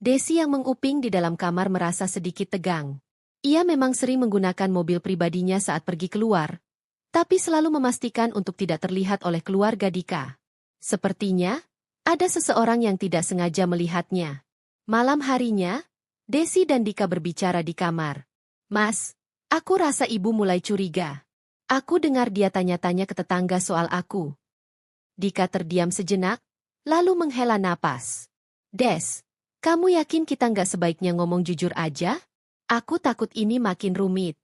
Desi yang menguping di dalam kamar merasa sedikit tegang. Ia memang sering menggunakan mobil pribadinya saat pergi keluar, tapi selalu memastikan untuk tidak terlihat oleh keluarga Dika. Sepertinya, ada seseorang yang tidak sengaja melihatnya. Malam harinya, Desi dan Dika berbicara di kamar. Mas, aku rasa ibu mulai curiga. Aku dengar dia tanya-tanya ke tetangga soal aku. Dika terdiam sejenak, lalu menghela napas. Des, kamu yakin kita nggak sebaiknya ngomong jujur aja? Aku takut ini makin rumit.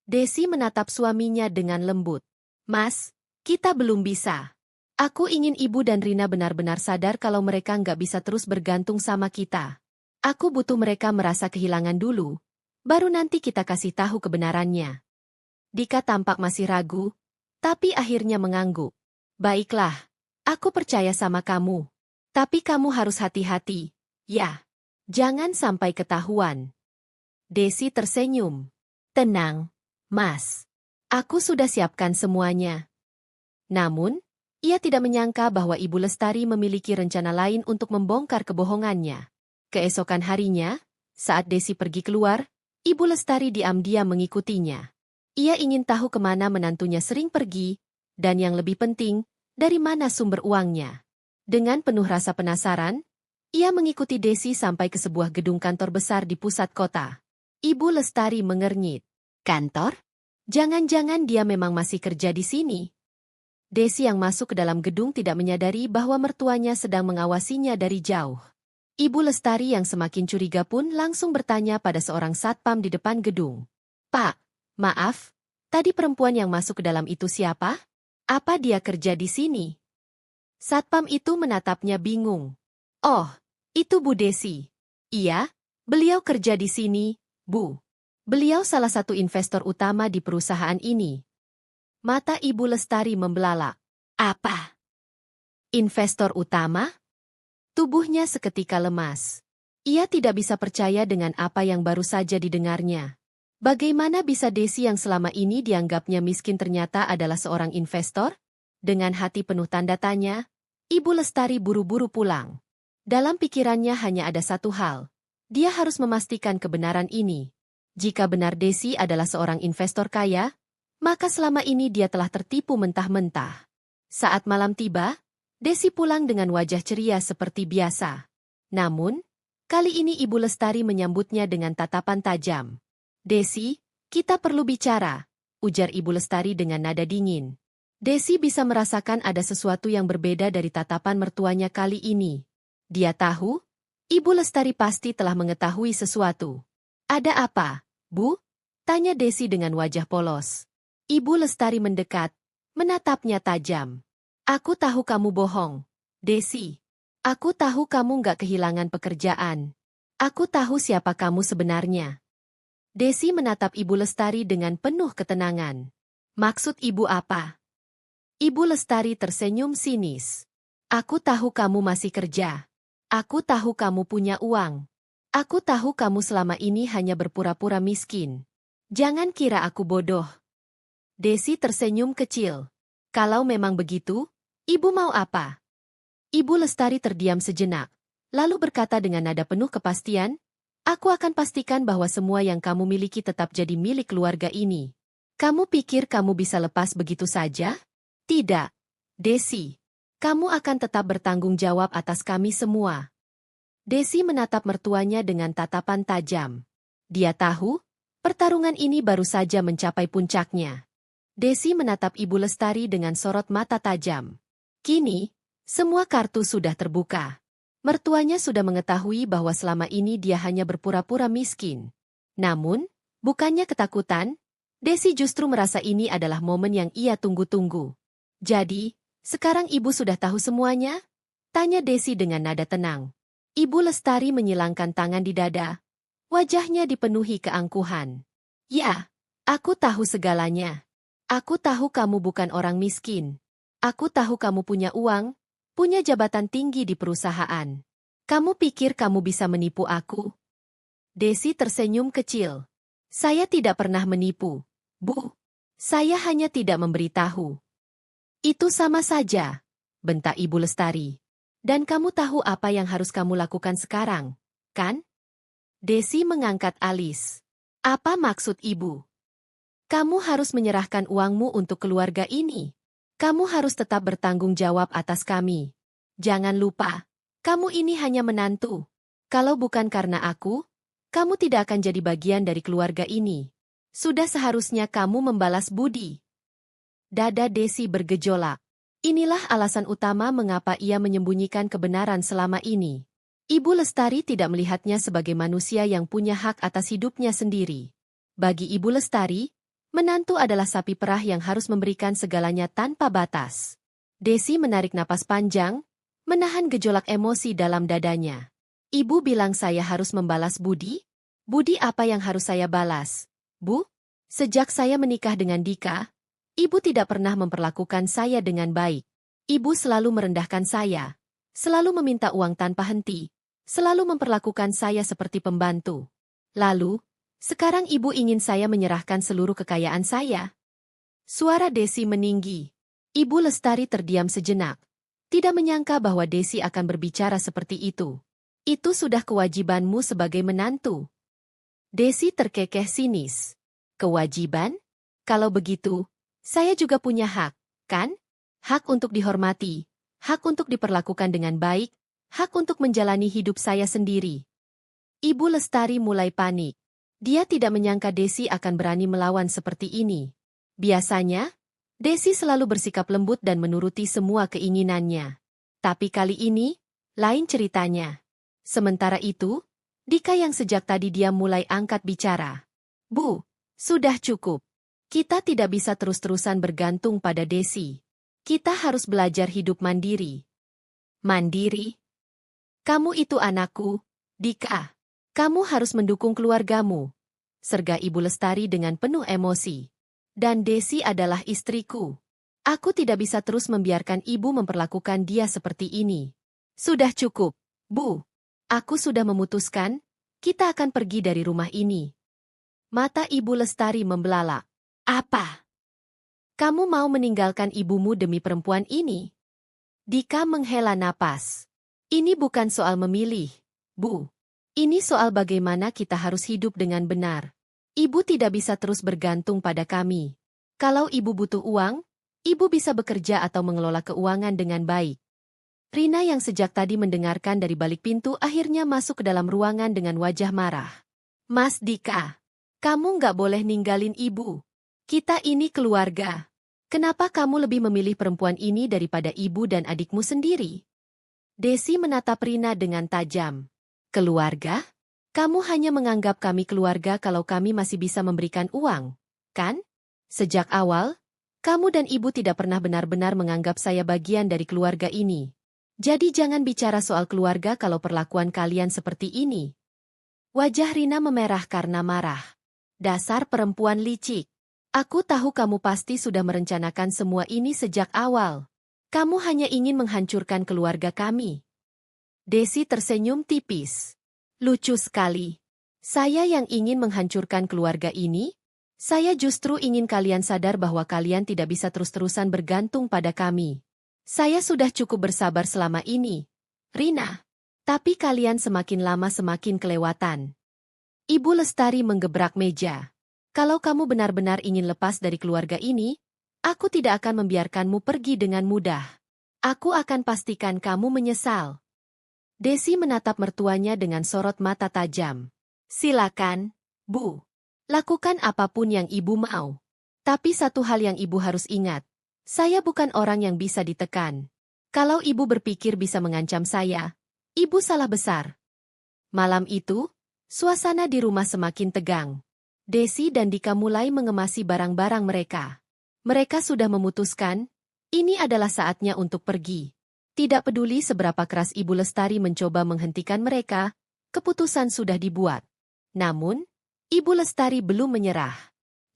Desi menatap suaminya dengan lembut. Mas, kita belum bisa. Aku ingin ibu dan Rina benar-benar sadar kalau mereka nggak bisa terus bergantung sama kita. Aku butuh mereka merasa kehilangan dulu, baru nanti kita kasih tahu kebenarannya. Dika tampak masih ragu, tapi akhirnya mengangguk. Baiklah, aku percaya sama kamu. Tapi kamu harus hati-hati, ya. Jangan sampai ketahuan. Desi tersenyum. Tenang, Mas. Aku sudah siapkan semuanya. Namun, ia tidak menyangka bahwa Ibu Lestari memiliki rencana lain untuk membongkar kebohongannya. Keesokan harinya, saat Desi pergi keluar, Ibu Lestari diam-diam mengikutinya. Ia ingin tahu kemana menantunya sering pergi, dan yang lebih penting, dari mana sumber uangnya. Dengan penuh rasa penasaran, ia mengikuti Desi sampai ke sebuah gedung kantor besar di pusat kota. Ibu Lestari mengernyit. Kantor? Jangan-jangan dia memang masih kerja di sini. Desi yang masuk ke dalam gedung tidak menyadari bahwa mertuanya sedang mengawasinya dari jauh. Ibu Lestari yang semakin curiga pun langsung bertanya pada seorang satpam di depan gedung. Pak, maaf, tadi perempuan yang masuk ke dalam itu siapa? Apa dia kerja di sini? Satpam itu menatapnya bingung. Oh, itu Bu Desi. Iya, beliau kerja di sini, Bu. Beliau salah satu investor utama di perusahaan ini. Mata Ibu Lestari membelalak. Apa? Investor utama? Tubuhnya seketika lemas. Ia tidak bisa percaya dengan apa yang baru saja didengarnya. Bagaimana bisa Desi yang selama ini dianggapnya miskin ternyata adalah seorang investor? Dengan hati penuh tanda tanya, Ibu Lestari buru-buru pulang. Dalam pikirannya hanya ada satu hal. Dia harus memastikan kebenaran ini. Jika benar Desi adalah seorang investor kaya, maka selama ini dia telah tertipu mentah-mentah. Saat malam tiba, Desi pulang dengan wajah ceria seperti biasa. Namun, kali ini Ibu Lestari menyambutnya dengan tatapan tajam. "Desi, kita perlu bicara," ujar Ibu Lestari dengan nada dingin. Desi bisa merasakan ada sesuatu yang berbeda dari tatapan mertuanya kali ini. Dia tahu, Ibu Lestari pasti telah mengetahui sesuatu. "Ada apa, Bu?" tanya Desi dengan wajah polos. Ibu Lestari mendekat, menatapnya tajam. "Aku tahu kamu bohong, Desi. Aku tahu kamu nggak kehilangan pekerjaan. Aku tahu siapa kamu sebenarnya." Desi menatap Ibu Lestari dengan penuh ketenangan. "Maksud Ibu apa?" Ibu Lestari tersenyum sinis. "Aku tahu kamu masih kerja. Aku tahu kamu punya uang. Aku tahu kamu selama ini hanya berpura-pura miskin. Jangan kira aku bodoh." Desi tersenyum kecil. "Kalau memang begitu, Ibu mau apa?" Ibu Lestari terdiam sejenak, lalu berkata dengan nada penuh kepastian, "Aku akan pastikan bahwa semua yang kamu miliki tetap jadi milik keluarga ini. Kamu pikir kamu bisa lepas begitu saja? Tidak, Desi. Kamu akan tetap bertanggung jawab atas kami semua." Desi menatap mertuanya dengan tatapan tajam. Dia tahu, pertarungan ini baru saja mencapai puncaknya. Desi menatap Ibu Lestari dengan sorot mata tajam. Kini, semua kartu sudah terbuka. Mertuanya sudah mengetahui bahwa selama ini dia hanya berpura-pura miskin. Namun, bukannya ketakutan, Desi justru merasa ini adalah momen yang ia tunggu-tunggu. "Jadi, sekarang Ibu sudah tahu semuanya?" tanya Desi dengan nada tenang. Ibu Lestari menyilangkan tangan di dada. Wajahnya dipenuhi keangkuhan. "Ya, aku tahu segalanya. Aku tahu kamu bukan orang miskin. Aku tahu kamu punya uang, punya jabatan tinggi di perusahaan. Kamu pikir kamu bisa menipu aku?" Desi tersenyum kecil. "Saya tidak pernah menipu, Bu. Saya hanya tidak memberitahu." "Itu sama saja," bentak Ibu Lestari. "Dan kamu tahu apa yang harus kamu lakukan sekarang, kan?" Desi mengangkat alis. "Apa maksud Ibu?" "Kamu harus menyerahkan uangmu untuk keluarga ini. Kamu harus tetap bertanggung jawab atas kami. Jangan lupa, kamu ini hanya menantu. Kalau bukan karena aku, kamu tidak akan jadi bagian dari keluarga ini. Sudah seharusnya kamu membalas budi." Dada Desi bergejolak. Inilah alasan utama mengapa ia menyembunyikan kebenaran selama ini. Ibu Lestari tidak melihatnya sebagai manusia yang punya hak atas hidupnya sendiri. Bagi Ibu Lestari, menantu adalah sapi perah yang harus memberikan segalanya tanpa batas. Desi menarik napas panjang, menahan gejolak emosi dalam dadanya. "Ibu bilang saya harus membalas budi? Budi apa yang harus saya balas, Bu? Sejak saya menikah dengan Dika, Ibu tidak pernah memperlakukan saya dengan baik. Ibu selalu merendahkan saya, selalu meminta uang tanpa henti, selalu memperlakukan saya seperti pembantu. Lalu, sekarang Ibu ingin saya menyerahkan seluruh kekayaan saya?" Suara Desi meninggi. Ibu Lestari terdiam sejenak. Tidak menyangka bahwa Desi akan berbicara seperti itu. "Itu sudah kewajibanmu sebagai menantu." Desi terkekeh sinis. "Kewajiban? Kalau begitu, saya juga punya hak, kan? Hak untuk dihormati, hak untuk diperlakukan dengan baik, hak untuk menjalani hidup saya sendiri." Ibu Lestari mulai panik. Dia tidak menyangka Desi akan berani melawan seperti ini. Biasanya, Desi selalu bersikap lembut dan menuruti semua keinginannya. Tapi kali ini, lain ceritanya. Sementara itu, Dika yang sejak tadi dia mulai angkat bicara. "Bu, sudah cukup. Kita tidak bisa terus-terusan bergantung pada Desi. Kita harus belajar hidup mandiri." "Mandiri? Kamu itu anakku, Dika. Kamu harus mendukung keluargamu," serga Ibu Lestari dengan penuh emosi. "Dan Desi adalah istriku. Aku tidak bisa terus membiarkan Ibu memperlakukan dia seperti ini. Sudah cukup, Bu. Aku sudah memutuskan, kita akan pergi dari rumah ini." Mata Ibu Lestari membelalak. "Apa? Kamu mau meninggalkan ibumu demi perempuan ini?" Dika menghela napas. "Ini bukan soal memilih, Bu. Ini soal bagaimana kita harus hidup dengan benar. Ibu tidak bisa terus bergantung pada kami. Kalau ibu butuh uang, ibu bisa bekerja atau mengelola keuangan dengan baik. Rina yang sejak tadi mendengarkan dari balik pintu akhirnya masuk ke dalam ruangan dengan wajah marah. Mas Dika, kamu nggak boleh ninggalin ibu. Kita ini keluarga. Kenapa kamu lebih memilih perempuan ini daripada ibu dan adikmu sendiri? Desi menatap Rina dengan tajam. Keluarga? Kamu hanya menganggap kami keluarga kalau kami masih bisa memberikan uang, kan? Sejak awal, kamu dan ibu tidak pernah benar-benar menganggap saya bagian dari keluarga ini. Jadi jangan bicara soal keluarga kalau perlakuan kalian seperti ini. Wajah Rina memerah karena marah. Dasar perempuan licik. Aku tahu kamu pasti sudah merencanakan semua ini sejak awal. Kamu hanya ingin menghancurkan keluarga kami. Desi tersenyum tipis. Lucu sekali. Saya yang ingin menghancurkan keluarga ini? Saya justru ingin kalian sadar bahwa kalian tidak bisa terus-terusan bergantung pada kami. Saya sudah cukup bersabar selama ini, Rina. Tapi kalian semakin lama semakin kelewatan. Ibu Lestari menggebrak meja. Kalau kamu benar-benar ingin lepas dari keluarga ini, aku tidak akan membiarkanmu pergi dengan mudah. Aku akan pastikan kamu menyesal. Desi menatap mertuanya dengan sorot mata tajam. Silakan, Bu. Lakukan apapun yang ibu mau. Tapi satu hal yang ibu harus ingat. Saya bukan orang yang bisa ditekan. Kalau ibu berpikir bisa mengancam saya, ibu salah besar. Malam itu, suasana di rumah semakin tegang. Desi dan Dika mulai mengemasi barang-barang mereka. Mereka sudah memutuskan, ini adalah saatnya untuk pergi. Tidak peduli seberapa keras Ibu Lestari mencoba menghentikan mereka, keputusan sudah dibuat. Namun, Ibu Lestari belum menyerah.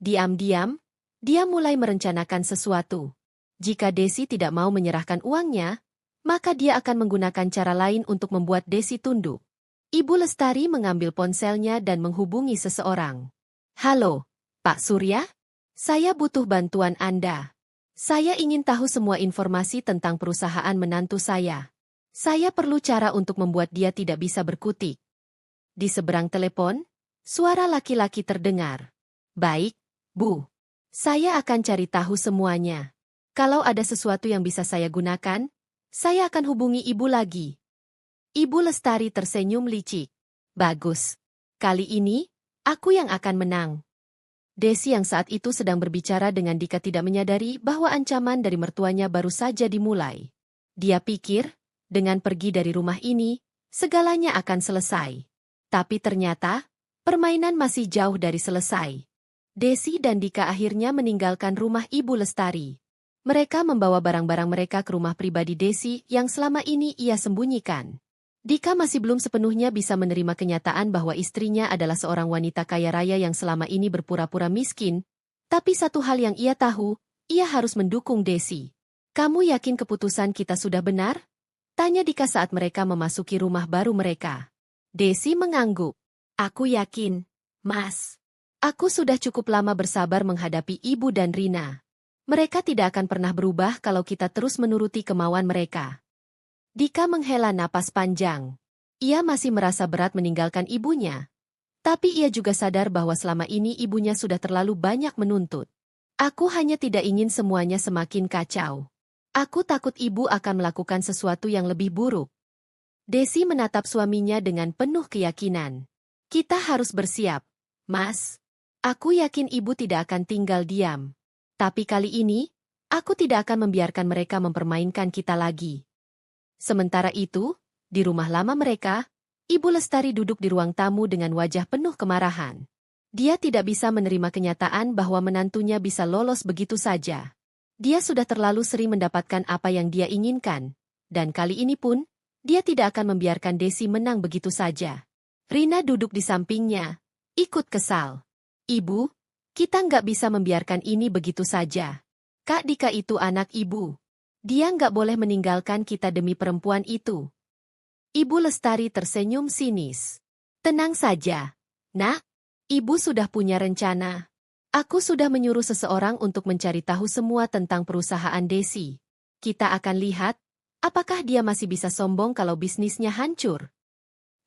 Diam-diam, dia mulai merencanakan sesuatu. Jika Desi tidak mau menyerahkan uangnya, maka dia akan menggunakan cara lain untuk membuat Desi tunduk. Ibu Lestari mengambil ponselnya dan menghubungi seseorang. Halo, Pak Surya? Saya butuh bantuan Anda. Saya ingin tahu semua informasi tentang perusahaan menantu saya. Saya perlu cara untuk membuat dia tidak bisa berkutik. Di seberang telepon, suara laki-laki terdengar. Baik, Bu. Saya akan cari tahu semuanya. Kalau ada sesuatu yang bisa saya gunakan, saya akan hubungi Ibu lagi. Ibu Lestari tersenyum licik. Bagus. Kali ini, aku yang akan menang. Desi yang saat itu sedang berbicara dengan Dika tidak menyadari bahwa ancaman dari mertuanya baru saja dimulai. Dia pikir, dengan pergi dari rumah ini, segalanya akan selesai. Tapi ternyata, permainan masih jauh dari selesai. Desi dan Dika akhirnya meninggalkan rumah Ibu Lestari. Mereka membawa barang-barang mereka ke rumah pribadi Desi yang selama ini ia sembunyikan. Dika masih belum sepenuhnya bisa menerima kenyataan bahwa istrinya adalah seorang wanita kaya raya yang selama ini berpura-pura miskin, tapi satu hal yang ia tahu, ia harus mendukung Desi. Kamu yakin keputusan kita sudah benar? Tanya Dika saat mereka memasuki rumah baru mereka. Desi mengangguk. Aku yakin, Mas. Aku sudah cukup lama bersabar menghadapi Ibu dan Rina. Mereka tidak akan pernah berubah kalau kita terus menuruti kemauan mereka. Dika menghela napas panjang. Ia masih merasa berat meninggalkan ibunya. Tapi ia juga sadar bahwa selama ini ibunya sudah terlalu banyak menuntut. Aku hanya tidak ingin semuanya semakin kacau. Aku takut ibu akan melakukan sesuatu yang lebih buruk. Desi menatap suaminya dengan penuh keyakinan. Kita harus bersiap, Mas. Aku yakin ibu tidak akan tinggal diam. Tapi kali ini, aku tidak akan membiarkan mereka mempermainkan kita lagi. Sementara itu, di rumah lama mereka, Ibu Lestari duduk di ruang tamu dengan wajah penuh kemarahan. Dia tidak bisa menerima kenyataan bahwa menantunya bisa lolos begitu saja. Dia sudah terlalu sering mendapatkan apa yang dia inginkan, dan kali ini pun, dia tidak akan membiarkan Desi menang begitu saja. Rina duduk di sampingnya, ikut kesal. Ibu, kita nggak bisa membiarkan ini begitu saja. Kak Dika itu anak ibu. Dia nggak boleh meninggalkan kita demi perempuan itu. Ibu Lestari tersenyum sinis. Tenang saja, Nak. Ibu sudah punya rencana. Aku sudah menyuruh seseorang untuk mencari tahu semua tentang perusahaan Desi. Kita akan lihat, apakah dia masih bisa sombong kalau bisnisnya hancur.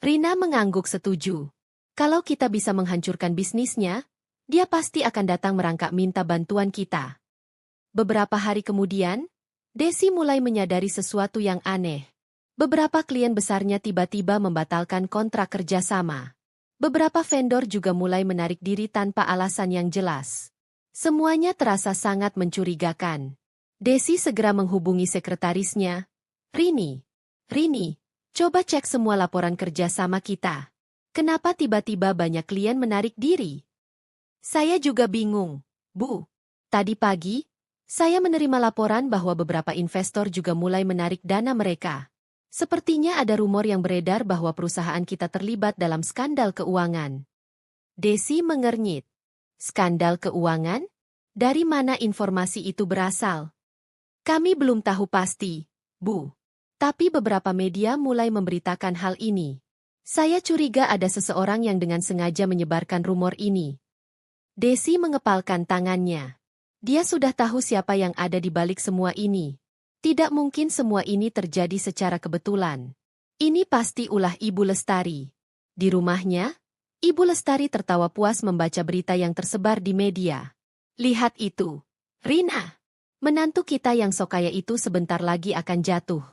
Rina mengangguk setuju. Kalau kita bisa menghancurkan bisnisnya, dia pasti akan datang merangkak minta bantuan kita. Beberapa hari kemudian, Desi mulai menyadari sesuatu yang aneh. Beberapa klien besarnya tiba-tiba membatalkan kontrak kerjasama. Beberapa vendor juga mulai menarik diri tanpa alasan yang jelas. Semuanya terasa sangat mencurigakan. Desi segera menghubungi sekretarisnya. Rini, coba cek semua laporan kerjasama kita. Kenapa tiba-tiba banyak klien menarik diri? Saya juga bingung, Bu. Tadi pagi, saya menerima laporan bahwa beberapa investor juga mulai menarik dana mereka. Sepertinya ada rumor yang beredar bahwa perusahaan kita terlibat dalam skandal keuangan. Desi mengernyit. Skandal keuangan? Dari mana informasi itu berasal? Kami belum tahu pasti, Bu. Tapi beberapa media mulai memberitakan hal ini. Saya curiga ada seseorang yang dengan sengaja menyebarkan rumor ini. Desi mengepalkan tangannya. Dia sudah tahu siapa yang ada di balik semua ini. Tidak mungkin semua ini terjadi secara kebetulan. Ini pasti ulah Ibu Lestari. Di rumahnya, Ibu Lestari tertawa puas membaca berita yang tersebar di media. Lihat itu. Rina. Menantu kita yang sok kaya itu sebentar lagi akan jatuh.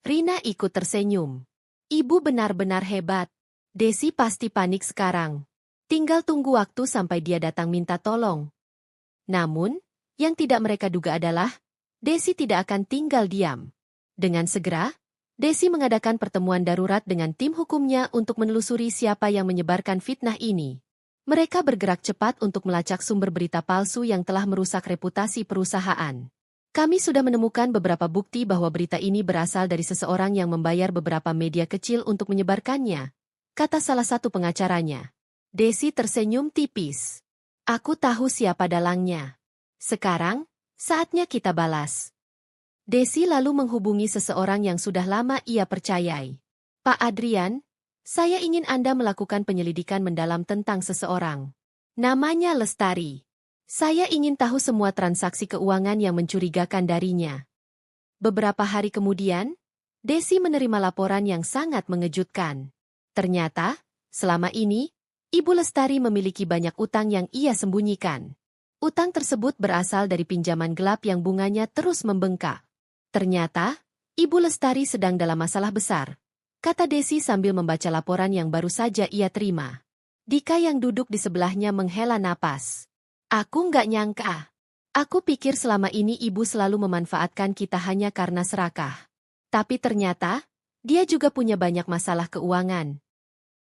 Rina ikut tersenyum. Ibu benar-benar hebat. Desi pasti panik sekarang. Tinggal tunggu waktu sampai dia datang minta tolong. Namun, yang tidak mereka duga adalah, Desi tidak akan tinggal diam. Dengan segera, Desi mengadakan pertemuan darurat dengan tim hukumnya untuk menelusuri siapa yang menyebarkan fitnah ini. Mereka bergerak cepat untuk melacak sumber berita palsu yang telah merusak reputasi perusahaan. Kami sudah menemukan beberapa bukti bahwa berita ini berasal dari seseorang yang membayar beberapa media kecil untuk menyebarkannya, kata salah satu pengacaranya. Desi tersenyum tipis. Aku tahu siapa dalangnya. Sekarang, saatnya kita balas. Desi lalu menghubungi seseorang yang sudah lama ia percayai. Pak Adrian, saya ingin Anda melakukan penyelidikan mendalam tentang seseorang. Namanya Lestari. Saya ingin tahu semua transaksi keuangan yang mencurigakan darinya. Beberapa hari kemudian, Desi menerima laporan yang sangat mengejutkan. Ternyata, selama ini, Ibu Lestari memiliki banyak utang yang ia sembunyikan. Utang tersebut berasal dari pinjaman gelap yang bunganya terus membengkak. Ternyata, Ibu Lestari sedang dalam masalah besar, kata Desi sambil membaca laporan yang baru saja ia terima. Dika yang duduk di sebelahnya menghela napas. Aku nggak nyangka. Aku pikir selama ini ibu selalu memanfaatkan kita hanya karena serakah. Tapi ternyata, dia juga punya banyak masalah keuangan.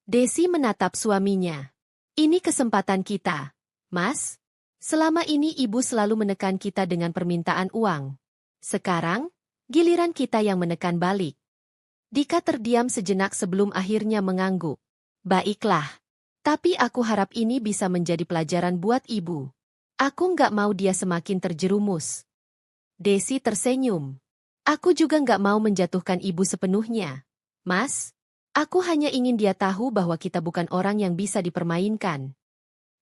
Desi menatap suaminya. Ini kesempatan kita, Mas. Selama ini ibu selalu menekan kita dengan permintaan uang. Sekarang, giliran kita yang menekan balik. Dika terdiam sejenak sebelum akhirnya mengangguk. Baiklah. Tapi aku harap ini bisa menjadi pelajaran buat ibu. Aku nggak mau dia semakin terjerumus. Desi tersenyum. Aku juga nggak mau menjatuhkan ibu sepenuhnya. Mas, aku hanya ingin dia tahu bahwa kita bukan orang yang bisa dipermainkan.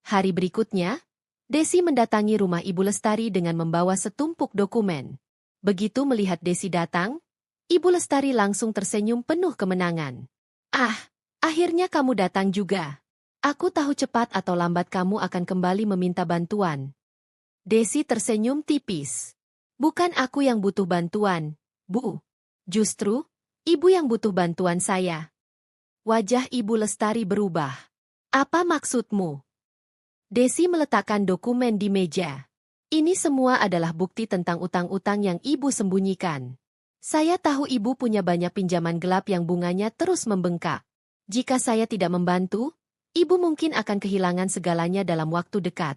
Hari berikutnya, Desi mendatangi rumah Ibu Lestari dengan membawa setumpuk dokumen. Begitu melihat Desi datang, Ibu Lestari langsung tersenyum penuh kemenangan. Ah, akhirnya kamu datang juga. Aku tahu cepat atau lambat kamu akan kembali meminta bantuan. Desi tersenyum tipis. Bukan aku yang butuh bantuan, Bu. Justru, Ibu yang butuh bantuan saya. Wajah Ibu Lestari berubah. Apa maksudmu? Desi meletakkan dokumen di meja. Ini semua adalah bukti tentang utang-utang yang Ibu sembunyikan. Saya tahu Ibu punya banyak pinjaman gelap yang bunganya terus membengkak. Jika saya tidak membantu, Ibu mungkin akan kehilangan segalanya dalam waktu dekat.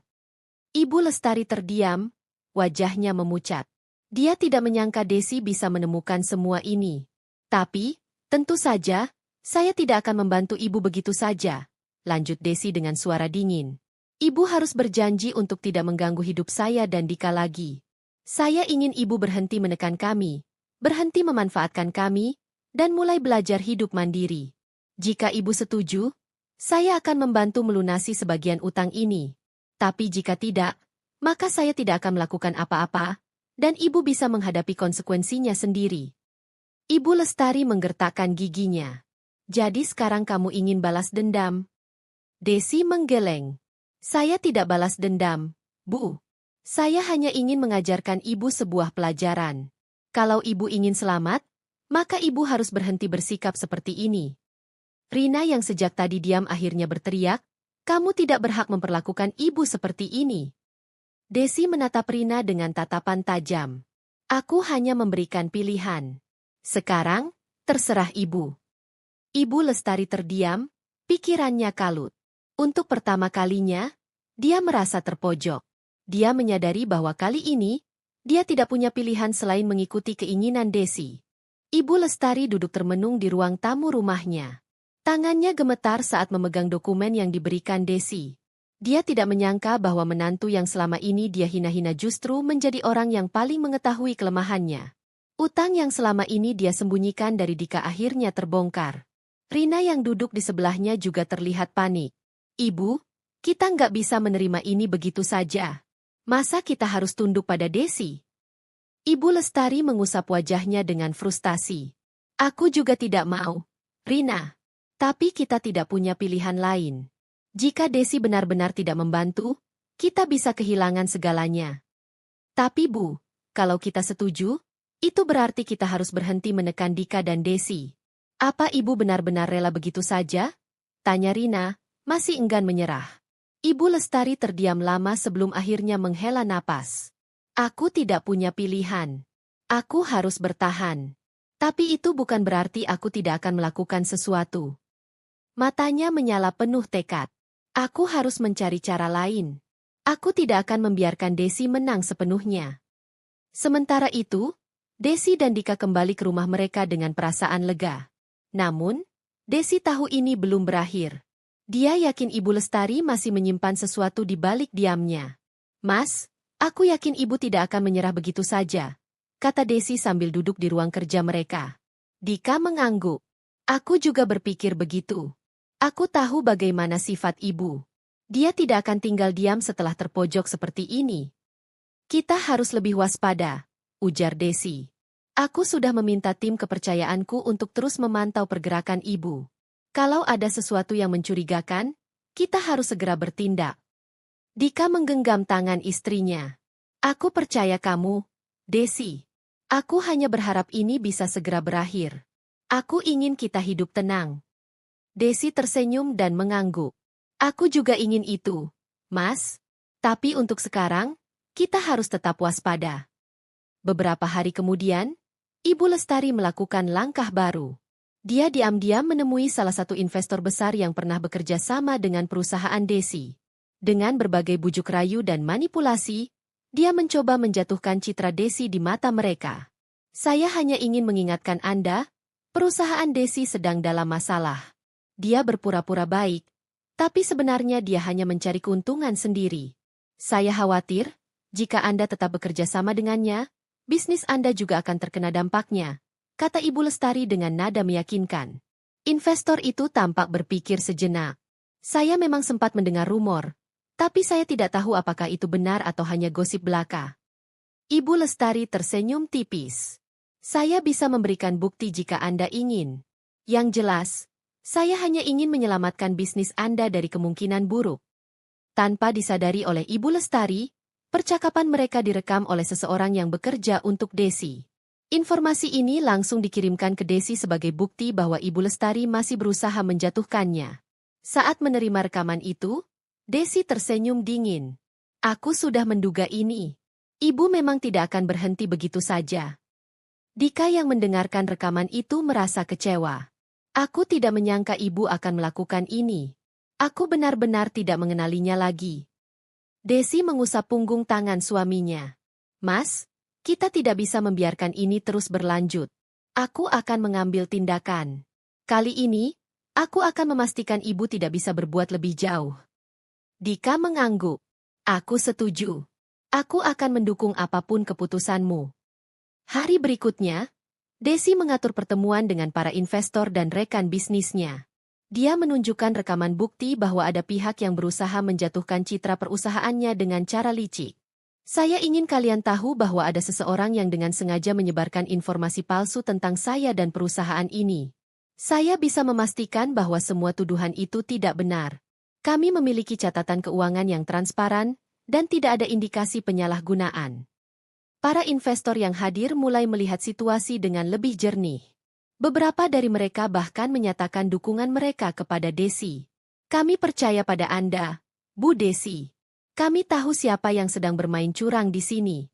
Ibu Lestari terdiam, wajahnya memucat. Dia tidak menyangka Desi bisa menemukan semua ini. Tapi, tentu saja, saya tidak akan membantu Ibu begitu saja, lanjut Desi dengan suara dingin. Ibu harus berjanji untuk tidak mengganggu hidup saya dan Dika lagi. Saya ingin Ibu berhenti menekan kami, berhenti memanfaatkan kami, dan mulai belajar hidup mandiri. Jika Ibu setuju, saya akan membantu melunasi sebagian utang ini. Tapi jika tidak, maka saya tidak akan melakukan apa-apa, dan Ibu bisa menghadapi konsekuensinya sendiri. Ibu Lestari menggertakkan giginya. Jadi sekarang kamu ingin balas dendam? Desi menggeleng. Saya tidak balas dendam, Bu. Saya hanya ingin mengajarkan Ibu sebuah pelajaran. Kalau Ibu ingin selamat, maka Ibu harus berhenti bersikap seperti ini. Rina yang sejak tadi diam akhirnya berteriak, "Kamu tidak berhak memperlakukan Ibu seperti ini." Desi menatap Rina dengan tatapan tajam. "Aku hanya memberikan pilihan. Sekarang, terserah Ibu." Ibu Lestari terdiam, pikirannya kalut. Untuk pertama kalinya, dia merasa terpojok. Dia menyadari bahwa kali ini, dia tidak punya pilihan selain mengikuti keinginan Desi. Ibu Lestari duduk termenung di ruang tamu rumahnya. Tangannya gemetar saat memegang dokumen yang diberikan Desi. Dia tidak menyangka bahwa menantu yang selama ini dia hina-hina justru menjadi orang yang paling mengetahui kelemahannya. Utang yang selama ini dia sembunyikan dari Dika akhirnya terbongkar. Rina yang duduk di sebelahnya juga terlihat panik. "Ibu, kita nggak bisa menerima ini begitu saja. Masa kita harus tunduk pada Desi?" Ibu Lestari mengusap wajahnya dengan frustasi. "Aku juga tidak mau, Rina. Tapi kita tidak punya pilihan lain. Jika Desi benar-benar tidak membantu, kita bisa kehilangan segalanya. Tapi Bu, kalau kita setuju, itu berarti kita harus berhenti menekan Dika dan Desi. Apa Ibu benar-benar rela begitu saja?" tanya Rina, masih enggan menyerah. Ibu Lestari terdiam lama sebelum akhirnya menghela napas. "Aku tidak punya pilihan. Aku harus bertahan. Tapi itu bukan berarti aku tidak akan melakukan sesuatu." Matanya menyala penuh tekad. "Aku harus mencari cara lain. Aku tidak akan membiarkan Desi menang sepenuhnya." Sementara itu, Desi dan Dika kembali ke rumah mereka dengan perasaan lega. Namun, Desi tahu ini belum berakhir. Dia yakin Ibu Lestari masih menyimpan sesuatu di balik diamnya. "Mas, aku yakin Ibu tidak akan menyerah begitu saja," kata Desi sambil duduk di ruang kerja mereka. Dika mengangguk. "Aku juga berpikir begitu. Aku tahu bagaimana sifat Ibu. Dia tidak akan tinggal diam setelah terpojok seperti ini." "Kita harus lebih waspada," ujar Desi. "Aku sudah meminta tim kepercayaanku untuk terus memantau pergerakan Ibu. Kalau ada sesuatu yang mencurigakan, kita harus segera bertindak." Dika menggenggam tangan istrinya. "Aku percaya kamu, Desi. Aku hanya berharap ini bisa segera berakhir. Aku ingin kita hidup tenang." Desi tersenyum dan mengangguk. "Aku juga ingin itu, Mas. Tapi untuk sekarang, kita harus tetap waspada." Beberapa hari kemudian, Ibu Lestari melakukan langkah baru. Dia diam-diam menemui salah satu investor besar yang pernah bekerja sama dengan perusahaan Desi. Dengan berbagai bujuk rayu dan manipulasi, dia mencoba menjatuhkan citra Desi di mata mereka. "Saya hanya ingin mengingatkan Anda, perusahaan Desi sedang dalam masalah." Dia berpura-pura baik, tapi sebenarnya dia hanya mencari keuntungan sendiri. "Saya khawatir, jika Anda tetap bekerja sama dengannya, bisnis Anda juga akan terkena dampaknya," kata Ibu Lestari dengan nada meyakinkan. Investor itu tampak berpikir sejenak. "Saya memang sempat mendengar rumor, tapi saya tidak tahu apakah itu benar atau hanya gosip belaka." Ibu Lestari tersenyum tipis. "Saya bisa memberikan bukti jika Anda ingin. Yang jelas, saya hanya ingin menyelamatkan bisnis Anda dari kemungkinan buruk." Tanpa disadari oleh Ibu Lestari, percakapan mereka direkam oleh seseorang yang bekerja untuk Desi. Informasi ini langsung dikirimkan ke Desi sebagai bukti bahwa Ibu Lestari masih berusaha menjatuhkannya. Saat menerima rekaman itu, Desi tersenyum dingin. "Aku sudah menduga ini. Ibu memang tidak akan berhenti begitu saja." Dika yang mendengarkan rekaman itu merasa kecewa. "Aku tidak menyangka Ibu akan melakukan ini. Aku benar-benar tidak mengenalinya lagi." Desi mengusap punggung tangan suaminya. "Mas, kita tidak bisa membiarkan ini terus berlanjut. Aku akan mengambil tindakan. Kali ini, aku akan memastikan Ibu tidak bisa berbuat lebih jauh." Dika mengangguk. "Aku setuju. Aku akan mendukung apapun keputusanmu." Hari berikutnya, Desi mengatur pertemuan dengan para investor dan rekan bisnisnya. Dia menunjukkan rekaman bukti bahwa ada pihak yang berusaha menjatuhkan citra perusahaannya dengan cara licik. "Saya ingin kalian tahu bahwa ada seseorang yang dengan sengaja menyebarkan informasi palsu tentang saya dan perusahaan ini. Saya bisa memastikan bahwa semua tuduhan itu tidak benar. Kami memiliki catatan keuangan yang transparan dan tidak ada indikasi penyalahgunaan. Para investor yang hadir mulai melihat situasi dengan lebih jernih. Beberapa dari mereka bahkan menyatakan dukungan mereka kepada Desi. Kami percaya pada Anda, Bu Desi. Kami tahu siapa yang sedang bermain curang di sini.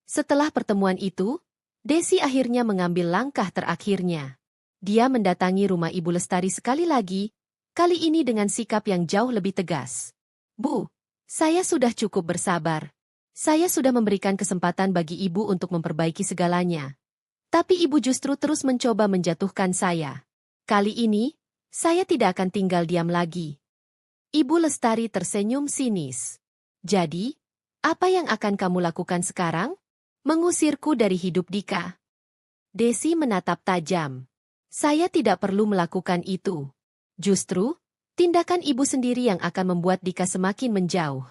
Setelah pertemuan itu, Desi akhirnya mengambil langkah terakhirnya. Dia mendatangi rumah Ibu Lestari sekali lagi, kali ini dengan sikap yang jauh lebih tegas. Bu, saya sudah cukup bersabar. Saya sudah memberikan kesempatan bagi Ibu untuk memperbaiki segalanya. Tapi Ibu justru terus mencoba menjatuhkan saya. Kali ini, saya tidak akan tinggal diam lagi. Ibu Lestari tersenyum sinis. Jadi, apa yang akan kamu lakukan sekarang? Mengusirku dari hidup Dika. Desi menatap tajam. Saya tidak perlu melakukan itu. Justru, tindakan ibu sendiri yang akan membuat Dika semakin menjauh.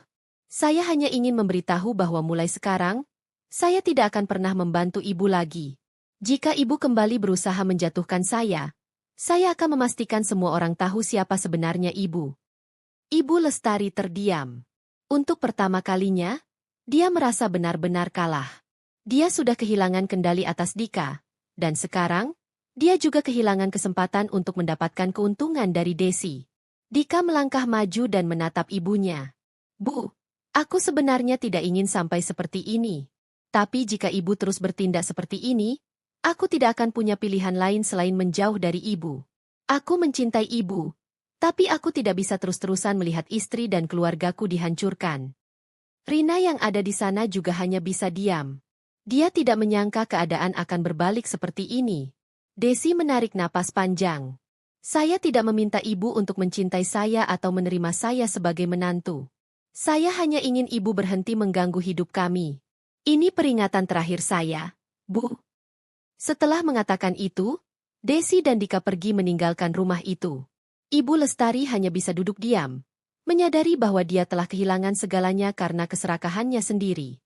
Saya hanya ingin memberitahu bahwa mulai sekarang, saya tidak akan pernah membantu ibu lagi. Jika ibu kembali berusaha menjatuhkan saya akan memastikan semua orang tahu siapa sebenarnya ibu. Ibu Lestari terdiam. Untuk pertama kalinya, dia merasa benar-benar kalah. Dia sudah kehilangan kendali atas Dika, dan sekarang, dia juga kehilangan kesempatan untuk mendapatkan keuntungan dari Desi. Dika melangkah maju dan menatap ibunya. Bu, aku sebenarnya tidak ingin sampai seperti ini. Tapi jika ibu terus bertindak seperti ini, aku tidak akan punya pilihan lain selain menjauh dari ibu. Aku mencintai ibu, tapi aku tidak bisa terus-terusan melihat istri dan keluargaku dihancurkan. Rina yang ada di sana juga hanya bisa diam. Dia tidak menyangka keadaan akan berbalik seperti ini. Desi menarik napas panjang. Saya tidak meminta ibu untuk mencintai saya atau menerima saya sebagai menantu. Saya hanya ingin ibu berhenti mengganggu hidup kami. Ini peringatan terakhir saya, Bu. Setelah mengatakan itu, Desi dan Dika pergi meninggalkan rumah itu. Ibu Lestari hanya bisa duduk diam, menyadari bahwa dia telah kehilangan segalanya karena keserakahannya sendiri.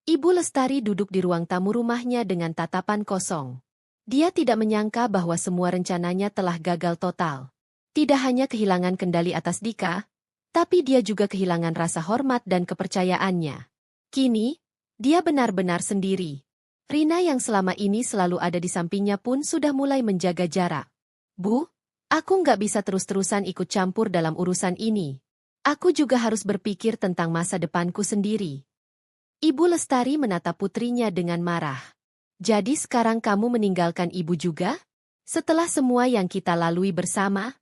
Ibu Lestari duduk di ruang tamu rumahnya dengan tatapan kosong. Dia tidak menyangka bahwa semua rencananya telah gagal total. Tidak hanya kehilangan kendali atas Dika, tapi dia juga kehilangan rasa hormat dan kepercayaannya. Kini, dia benar-benar sendiri. Rina yang selama ini selalu ada di sampingnya pun sudah mulai menjaga jarak. Bu, aku nggak bisa terus-terusan ikut campur dalam urusan ini. Aku juga harus berpikir tentang masa depanku sendiri. Ibu Lestari menatap putrinya dengan marah. Jadi sekarang kamu meninggalkan ibu juga? Setelah semua yang kita lalui bersama?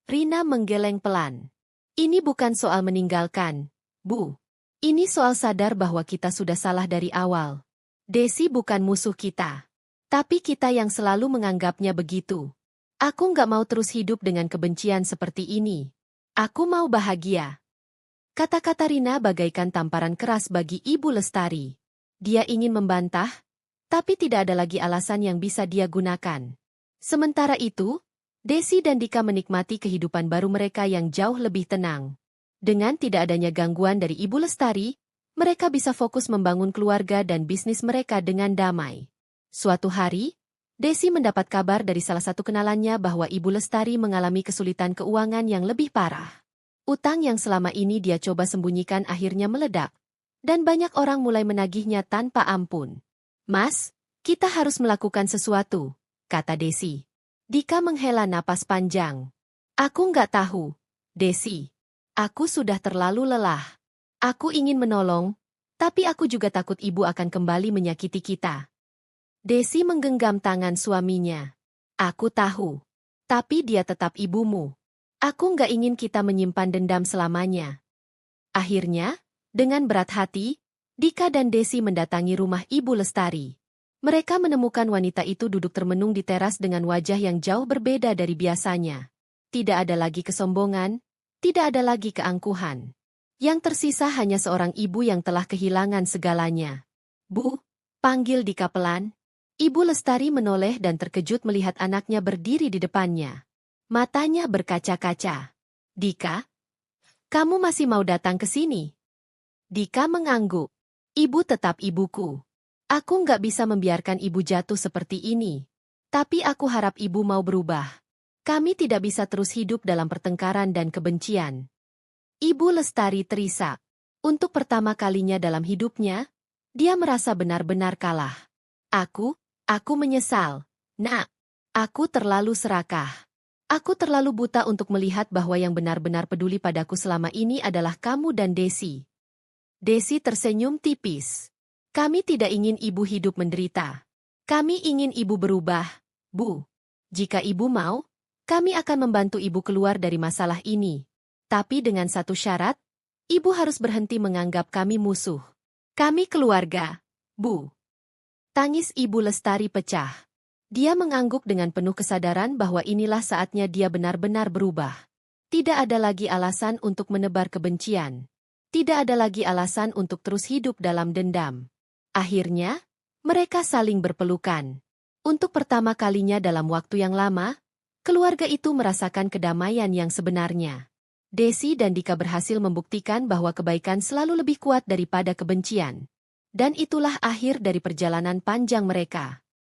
Rina menggeleng pelan. Ini bukan soal meninggalkan, Bu. Ini soal sadar bahwa kita sudah salah dari awal. Desi bukan musuh kita. Tapi kita yang selalu menganggapnya begitu. Aku nggak mau terus hidup dengan kebencian seperti ini. Aku mau bahagia. Kata-kata Rina bagaikan tamparan keras bagi Ibu Lestari. Dia ingin membantah, tapi tidak ada lagi alasan yang bisa dia gunakan. Sementara itu, Desi dan Dika menikmati kehidupan baru mereka yang jauh lebih tenang. Dengan tidak adanya gangguan dari Ibu Lestari, mereka bisa fokus membangun keluarga dan bisnis mereka dengan damai. Suatu hari, Desi mendapat kabar dari salah satu kenalannya bahwa Ibu Lestari mengalami kesulitan keuangan yang lebih parah. Utang yang selama ini dia coba sembunyikan akhirnya meledak, dan banyak orang mulai menagihnya tanpa ampun. Mas, kita harus melakukan sesuatu, kata Desi. Dika menghela napas panjang. Aku nggak tahu, Desi. Aku sudah terlalu lelah. Aku ingin menolong, tapi aku juga takut ibu akan kembali menyakiti kita. Desi menggenggam tangan suaminya. Aku tahu, tapi dia tetap ibumu. Aku nggak ingin kita menyimpan dendam selamanya. Akhirnya, dengan berat hati, Dika dan Desi mendatangi rumah Ibu Lestari. Mereka menemukan wanita itu duduk termenung di teras dengan wajah yang jauh berbeda dari biasanya. Tidak ada lagi kesombongan, tidak ada lagi keangkuhan. Yang tersisa hanya seorang ibu yang telah kehilangan segalanya. Bu, panggil Dika pelan. Ibu Lestari menoleh dan terkejut melihat anaknya berdiri di depannya. Matanya berkaca-kaca. Dika, kamu masih mau datang ke sini? Dika mengangguk. Ibu tetap ibuku. Aku nggak bisa membiarkan ibu jatuh seperti ini. Tapi aku harap ibu mau berubah. Kami tidak bisa terus hidup dalam pertengkaran dan kebencian. Ibu Lestari terisak. Untuk pertama kalinya dalam hidupnya, dia merasa benar-benar kalah. Aku menyesal. Nak, aku terlalu serakah. Aku terlalu buta untuk melihat bahwa yang benar-benar peduli padaku selama ini adalah kamu dan Desi. Desi tersenyum tipis. Kami tidak ingin ibu hidup menderita. Kami ingin ibu berubah, Bu. Jika ibu mau, kami akan membantu ibu keluar dari masalah ini. Tapi dengan satu syarat, ibu harus berhenti menganggap kami musuh. Kami keluarga, Bu. Tangis Ibu Lestari pecah. Dia mengangguk dengan penuh kesadaran bahwa inilah saatnya dia benar-benar berubah. Tidak ada lagi alasan untuk menebar kebencian. Tidak ada lagi alasan untuk terus hidup dalam dendam. Akhirnya, mereka saling berpelukan. Untuk pertama kalinya dalam waktu yang lama, keluarga itu merasakan kedamaian yang sebenarnya. Desi dan Dika berhasil membuktikan bahwa kebaikan selalu lebih kuat daripada kebencian. Dan itulah akhir dari perjalanan panjang mereka.